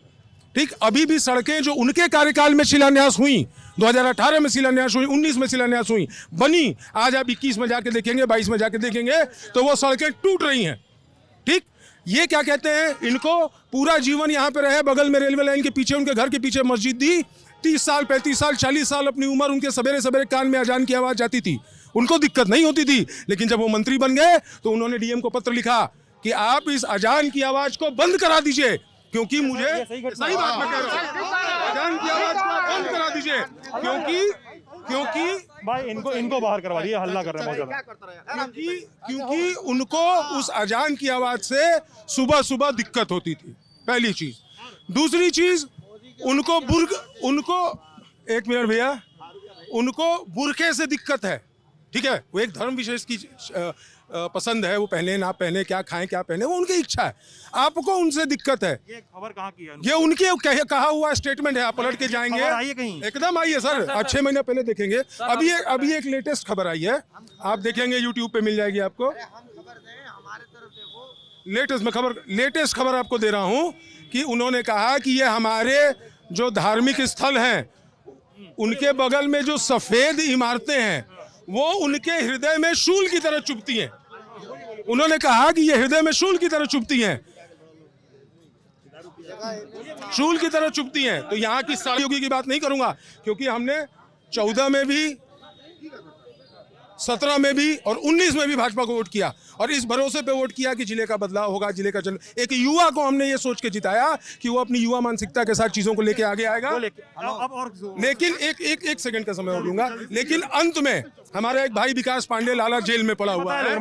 ठीक, अभी भी सड़कें जो उनके कार्यकाल में शिलान्यास हुई, 2018 में शिलान्यास हुई, 19 में शिलान्यास हुई, बनी, आज आप 21 में जाके देखेंगे, 22 में जाके देखेंगे तो वो सड़कें टूट रही हैं। ठीक, ये क्या कहते हैं, इनको पूरा जीवन यहाँ पे रहे, बगल में रेलवे लाइन के पीछे, उनके घर के पीछे मस्जिद दी, 30 साल 35 साल 40 साल अपनी उम्र, उनके सवेरे सवेरे कान में अजान की आवाज़ जाती थी, उनको दिक्कत नहीं होती थी। लेकिन जब वो मंत्री बन गए तो उन्होंने डीएम को पत्र लिखा कि आप इस अजान की आवाज़ को बंद करा दीजिए, क्योंकि मुझे सही बात मैं कह रहा हूँ, अजान की आवाज़ को बंद करा दीजिए, क्योंकि क्योंकि भाई इनको बाहर करवा दिए, हल्ला कर रहे हैं बहुत ज्यादा। क्योंकि उनको उस अजान की आवाज से सुबह सुबह दिक्कत होती थी, पहली चीज। दूसरी चीज उनको एक मिनट भैया, उनको बुरखे से दिक्कत है, ठीक है। वो एक धर्म विशेष की पसंद है, वो पहने ना पहने, क्या खाएं क्या पहने, वो उनकी इच्छा है। आपको उनसे दिक्कत है। ये खबर कहाँ की है? ये उनके कहा हुआ स्टेटमेंट है, आप पलट के जाएंगे। आइए कहीं एकदम आइए सर, 6 महीने पहले देखेंगे। अभी एक लेटेस्ट खबर आई है, आप देखेंगे यूट्यूब पे मिल जाएगी आपको। लेटेस्ट खबर आपको दे रहा हूँ कि उन्होंने कहा कि ये हमारे जो धार्मिक स्थल हैं उनके बगल में जो सफेद इमारतें हैं वो उनके हृदय में शूल की तरह चुभती हैं। उन्होंने कहा कि ये हृदय में शूल की तरह चुभती हैं, शूल की तरह चुभती हैं। तो यहाँ की सहयोगी की बात नहीं करूंगा, क्योंकि हमने 14 में भी, 17 में भी और 19 में भी भाजपा को वोट किया, और इस भरोसे पे वोट किया कि जिले का बदलाव होगा, जिले का एक युवा को हमने ये सोच के जिताया कि वो अपनी युवा मानसिकता के साथ चीजों को लेके आगे आएगा। लेकिन एक सेकंड का समय और लूंगा। लेकिन अंत में हमारा एक भाई विकास पांडे लाला जेल में पड़ा हुआ है, और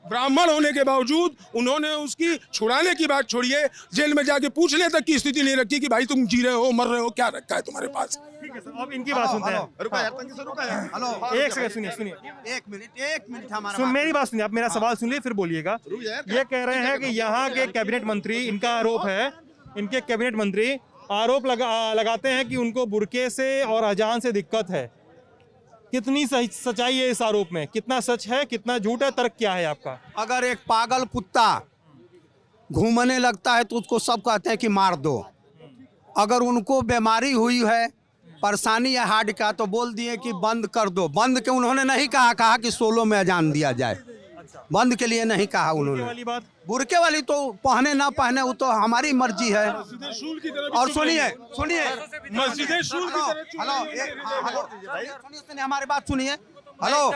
ब्राह्मण होने के बावजूद उन्होंने उसकी छुड़ाने की बात छोड़िए, जेल में जाके पूछने तक की स्थिति नहीं रखी कि भाई तुम जी रहे हो, मर रहे हो, क्या रखा है तुम्हारे पास। अब इनकी बात सुनते हैं। एक सेकंड सुनिए, एक मिनट हमारा मेरी बात सुनिए, आप मेरा सवाल सुनिए फिर बोलिएगा। ये कह रहे हैं कि यहाँ के कैबिनेट मंत्री, इनका आरोप है, इनके कैबिनेट मंत्री आरोप लगाते हैं कि उनको बुरके से और अजान से दिक्कत है। कितनी सच्चाई है इस आरोप में? कितना सच है, कितना झूठ है? तर्क क्या है आपका? अगर एक पागल कुत्ता घूमने लगता है तो उसको सब कहते हैं कि मार दो। अगर उनको बीमारी हुई है, परेशानी है हार्ट का, तो बोल दिए कि बंद कर दो। बंद के उन्होंने नहीं कहा कि 16 में अजान दिया जाए, बंद के लिए नहीं कहा उन्होंने। बुरके वाली तो पहने ना पहने वो तो हमारी मर्जी है। और सुनिए हमारी बात सुनिए। हेलो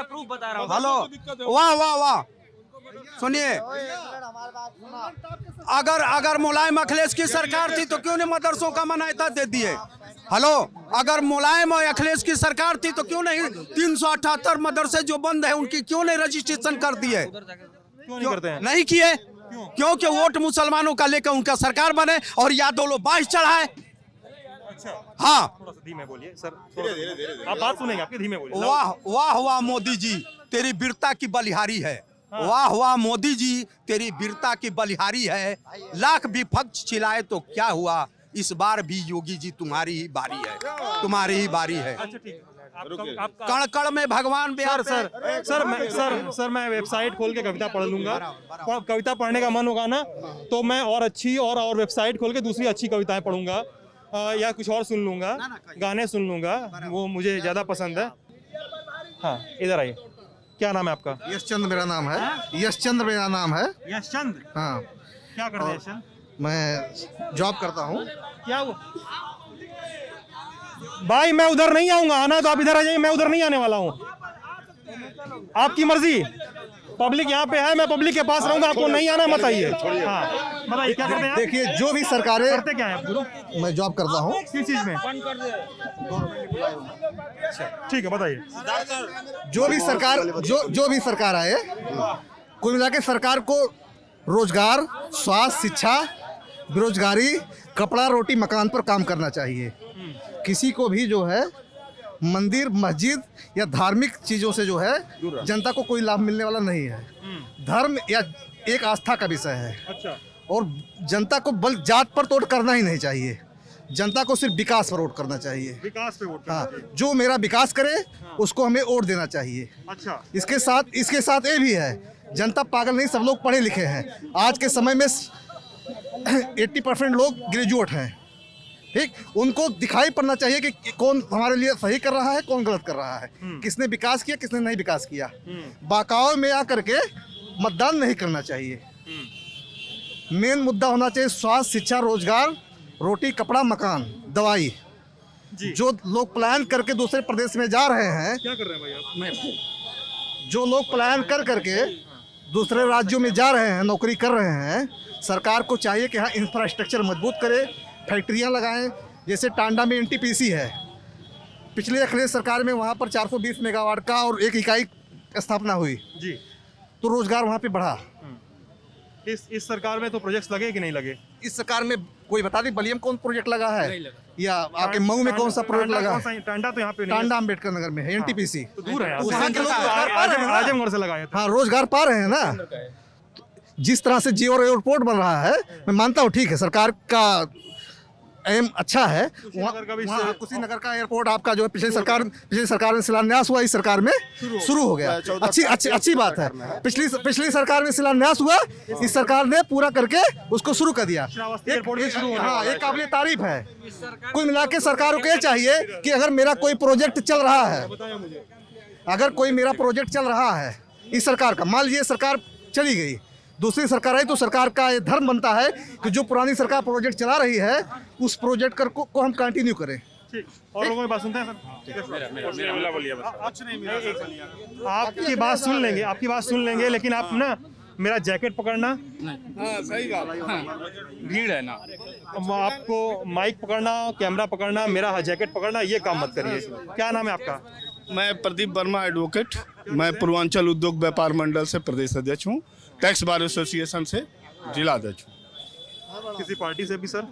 वाह वाह वाह, सुनिए, अगर मुलायम अखिलेश की सरकार थी तो क्यों नहीं मदरसों का मान्यता दे दिए? हेलो, अगर मुलायम और अखिलेश की सरकार थी तो क्यों नहीं 378 मदरसे जो बंद है उनकी क्यों नहीं रजिस्ट्रेशन कर दिए? क्यों नहीं करते हैं? नहीं किए क्योंकि वोट मुसलमानों का लेकर उनका सरकार बने और यादव लोग 22 चढ़ाए। हाँ, थोड़ा सा धीमे बोलिए सर, आप बात सुनेंगे, आपके धीमे बोलिए। वाह वाह वाह मोदी जी, तेरी वीरता की बलिहारी है। वाह वाह मोदी जी, तेरी वीरता की बलिहारी है। लाख विपक्ष चिल्लाए तो क्या हुआ, इस बार भी योगी जी तुम्हारी ही बारी है, तुम्हारी ही बारी है। कण कण में भगवान सर मैं वेबसाइट खोल के कविता पढ़ लूंगा। कविता पढ़ने का मन होगा ना तो मैं और अच्छी और वेबसाइट खोल के दूसरी अच्छी कविताएं पढ़ूंगा, या कुछ और सुन लूंगा, गाने सुन लूंगा, वो मुझे ज्यादा पसंद है। हाँ, इधर आइए, क्या नाम है आपका? यशचंद्र मेरा नाम है। यशचंद्र मेरा नाम है। यशचंद्र? हाँ। क्या करते हैं यशचंद्र? मैं जॉब करता हूँ। क्या हुआ भाई? मैं उधर नहीं आऊंगा, आना तो आप इधर आ जाइए, मैं उधर नहीं आने वाला हूँ। आपकी मर्जी, पब्लिक यहाँ पे है, मैं पब्लिक के पास रहूंगा, आपको नहीं आना मत आइए। हाँ बताइए, क्या करते हैं? देखिए, जो भी सरकारें करते क्या है आप गुरु? मैं जॉब करता हूँ। किस चीज में? ठीक है, बताइए। जो भी सरकार आए, कुल मिला के सरकार को रोजगार, स्वास्थ्य, शिक्षा, बेरोजगारी, कपड़ा, रोटी, मकान पर काम करना चाहिए। किसी को भी जो है मंदिर, मस्जिद या धार्मिक चीज़ों से जो है जनता को कोई लाभ मिलने वाला नहीं है। धर्म या एक आस्था का विषय है। अच्छा। और जनता को बल जात पर वोट करना ही नहीं चाहिए, जनता को सिर्फ विकास पर वोट करना चाहिए। विकास पे वोट करना चाहिए। जो मेरा विकास करे उसको हमें वोट देना चाहिए। अच्छा। इसके साथ ये भी है, जनता पागल नहीं, सब लोग पढ़े लिखे हैं। आज के समय में 80% लोग ग्रेजुएट हैं, ठीक। उनको दिखाई पड़ना चाहिए कि कौन हमारे लिए सही कर रहा है, कौन गलत कर रहा है, किसने विकास किया, किसने नहीं विकास किया। बाकाओं में आकर के मतदान नहीं करना चाहिए। मेन मुद्दा होना चाहिए स्वास्थ्य, शिक्षा, रोजगार, रोटी, कपड़ा, मकान, दवाई। जो लोग प्लान करके दूसरे प्रदेश में जा रहे हैं, क्या कर रहे हैं भाई आप? जो लोग प्लान करके दूसरे राज्यों में जा रहे हैं, नौकरी कर रहे हैं, सरकार को चाहिए कि हाँ इंफ्रास्ट्रक्चर मजबूत करे, फैक्ट्रियां लगाएं। जैसे टांडा में NTPC है, पिछले अखिलेश सरकार में वहाँ पर 420 मेगावाट का और एक इकाई स्थापना हुई जी, तो रोजगार वहाँ पे बढ़ा। इस सरकार में तो प्रोजेक्ट्स लगे कि नहीं लगे? इस सरकार में कोई बता दी बलिया में कौन प्रोजेक्ट लगा है या आपके मऊ में कौन सा प्रोजेक्ट लगा? टांडा तो यहाँ पे नहीं है। टांडा अम्बेडकर नगर में है, एनटीपीसी तो दूर है, वहाँ के लोग रोजगार पा रहे हैं ना। आजमगढ़ से लगाए थे। हाँ, रोजगार पा रहे हैं ना। जिस तरह से जियो एयरपोर्ट बन रहा है, मैं मानता हूँ ठीक है, सरकार का एम अच्छा है। वहाँ कुशीनगर का एयरपोर्ट आपका जो है पिछली सरकार में शिलान्यास हुआ, इस सरकार में शुरू हो गया। अच्छी बात है। पिछली सरकार में शिलान्यास हुआ, इस सरकार ने पूरा करके उसको शुरू कर दिया। हाँ, एक काबिल तारीफ है। कुल मिला के सरकार को ये चाहिए कि अगर मेरा कोई प्रोजेक्ट चल रहा है, अगर कोई मेरा प्रोजेक्ट चल रहा है इस सरकार का, मान लीजिए सरकार चली गई, दूसरी सरकार आई, तो सरकार का ये धर्म बनता है कि जो पुरानी सरकार प्रोजेक्ट चला रही है उस प्रोजेक्ट को हम कंटिन्यू करें। ठीक, और लोगों की बात सुनते हैं सर? आपकी बात सुन लेंगे, लेकिन आप ना मेरा जैकेट पकड़ना, सही बात, भीड़ है ना, आपको माइक पकड़ना, कैमरा पकड़ना, मेरा जैकेट पकड़ना, ये काम मत करिए। क्या नाम है आपका? मैं प्रदीप वर्मा एडवोकेट, मैं पूर्वांचल उद्योग व्यापार मंडल से प्रदेश अध्यक्ष हूँ, टैक्स बार एसोसिएशन से जिला अध्यक्ष हूँ। किसी पार्टी से भी सर?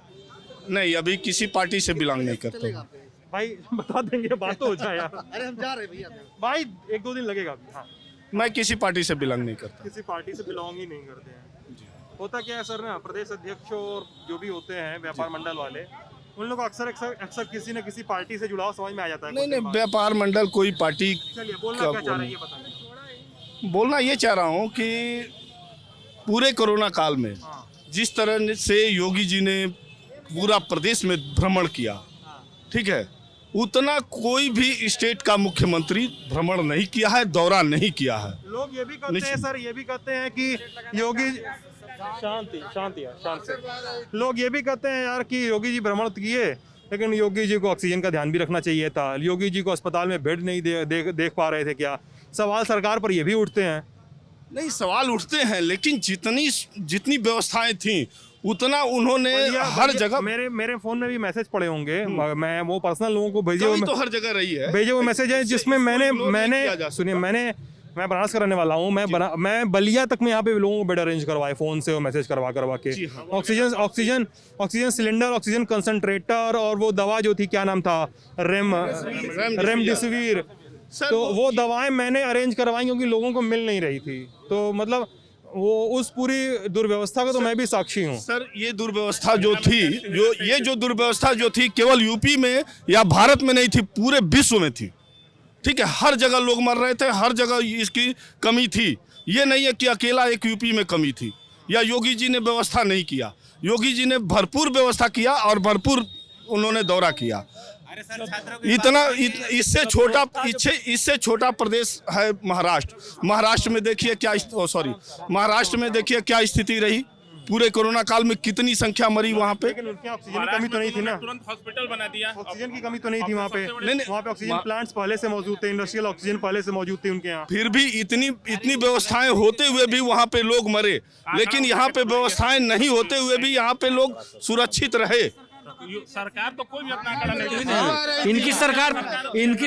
नहीं, अभी किसी पार्टी से बिलोंग नहीं करता हूँ। भाई बता देंगे, बात तो हो जाए यार। अरे हम जा रहे हैं भैया, भाई 1-2 दिन लगेगा अभी। हाँ, मैं किसी पार्टी से बिलोंग नहीं करता। किसी पार्टी से बिलोंग ही नहीं करते हैं। होता क्या है सर ना, प्रदेश अध्यक्ष और जो भी होते हैं व्यापार मंडल वाले, उन लोग अक्सर किसी न किसी पार्टी से जुड़ाव समझ में आ जाता है। नहीं, व्यापार मंडल कोई पार्टी। चलिए, बोलना क्या चाह रहे हैं ये बताइए। बोलना ये चाह रहा हूँ कि पूरे कोरोना काल में जिस तरह से योगी जी ने पूरा प्रदेश में भ्रमण किया, ठीक है, उतना कोई भी स्टेट का मुख्यमंत्री भ्रमण नहीं किया है, दौरा नहीं किया है। लोग ये भी कहते हैं सर, ये भी कहते हैं कि योगी शांति। लोग ये भी कहते हैं यार कि योगी जी भ्रमण किए, लेकिन योगी जी को ऑक्सीजन का ध्यान भी रखना चाहिए था। योगी जी को अस्पताल में बेड नहीं देख पा रहे थे क्या? सवाल सरकार पर ये भी उठते हैं। नहीं, सवाल उठते हैं, लेकिन जितनी व्यवस्थाएं थी उतना उन्होंने हर जगह। मेरे फोन में भी मैसेज पड़े होंगे, मैं वो पर्सनल लोगों को भेजे हुए, तो हर जगह रही है, भेजे हुए मैसेज है जिसमें मैंने सुनिए, मैं बनारस कराने वाला हूँ, मैं बलिया तक में यहाँ पे लोगों को बेड अरेंज करवाए फ़ोन से, वो मैसेज करवा के। ऑक्सीजन सिलेंडर, ऑक्सीजन कंसंट्रेटर और वो दवा जो थी, क्या नाम था, रेमडेसिविर, तो वो दवाएं मैंने अरेंज करवाई क्योंकि लोगों को मिल नहीं रही थी। तो मतलब वो उस पूरी दुर्व्यवस्था का तो मैं भी साक्षी हूँ सर। ये दुर्व्यवस्था जो थी केवल यूपी में या भारत में नहीं थी, पूरे विश्व में थी, ठीक है। हर जगह लोग मर रहे थे, हर जगह इसकी कमी थी। ये नहीं है कि अकेला एक यूपी में कमी थी या योगी जी ने व्यवस्था नहीं किया। योगी जी ने भरपूर व्यवस्था किया और भरपूर उन्होंने दौरा किया। इससे छोटा प्रदेश है महाराष्ट्र में देखिए क्या स्थिति रही पूरे कोरोना काल में, कितनी संख्या मरी वहाँ पे। लेकिन उनके ऑक्सीजन की कमी तो नहीं थी ना, तुरंत हॉस्पिटल बना दिया, ऑक्सीजन की कमी तो नहीं थी वहाँ पे। वहाँ पे ऑक्सीजन प्लांट्स पहले से मौजूद थे, इंडस्ट्रियल ऑक्सीजन पहले से मौजूद थी उनके यहाँ। फिर भी इतनी व्यवस्थाएं होते हुए भी वहाँ पे लोग मरे, लेकिन यहाँ पे व्यवस्थाएं नहीं होते हुए भी यहाँ पे लोग सुरक्षित रहे। सरकार तो कोई भी अपना आंकड़ा नहीं। इनकी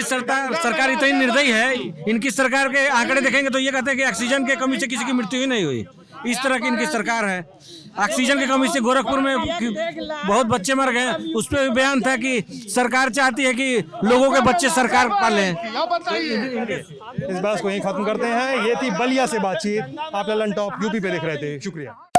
सरकार इतनी निर्दयी है, इनकी सरकार के आंकड़े देखेंगे तो ये कहते हैं कि ऑक्सीजन के कमी से किसी की मृत्यु ही नहीं हुई। इस तरह की इनकी सरकार है। ऑक्सीजन की कमी से गोरखपुर में बहुत बच्चे मर गए, उस पर भी बयान था कि सरकार चाहती है कि लोगों के बच्चे सरकार पाले। इस बात को यहीं खत्म करते हैं। ये थी बलिया से बातचीत। आप ललन टॉप यूपी पे देख रहे थे, शुक्रिया।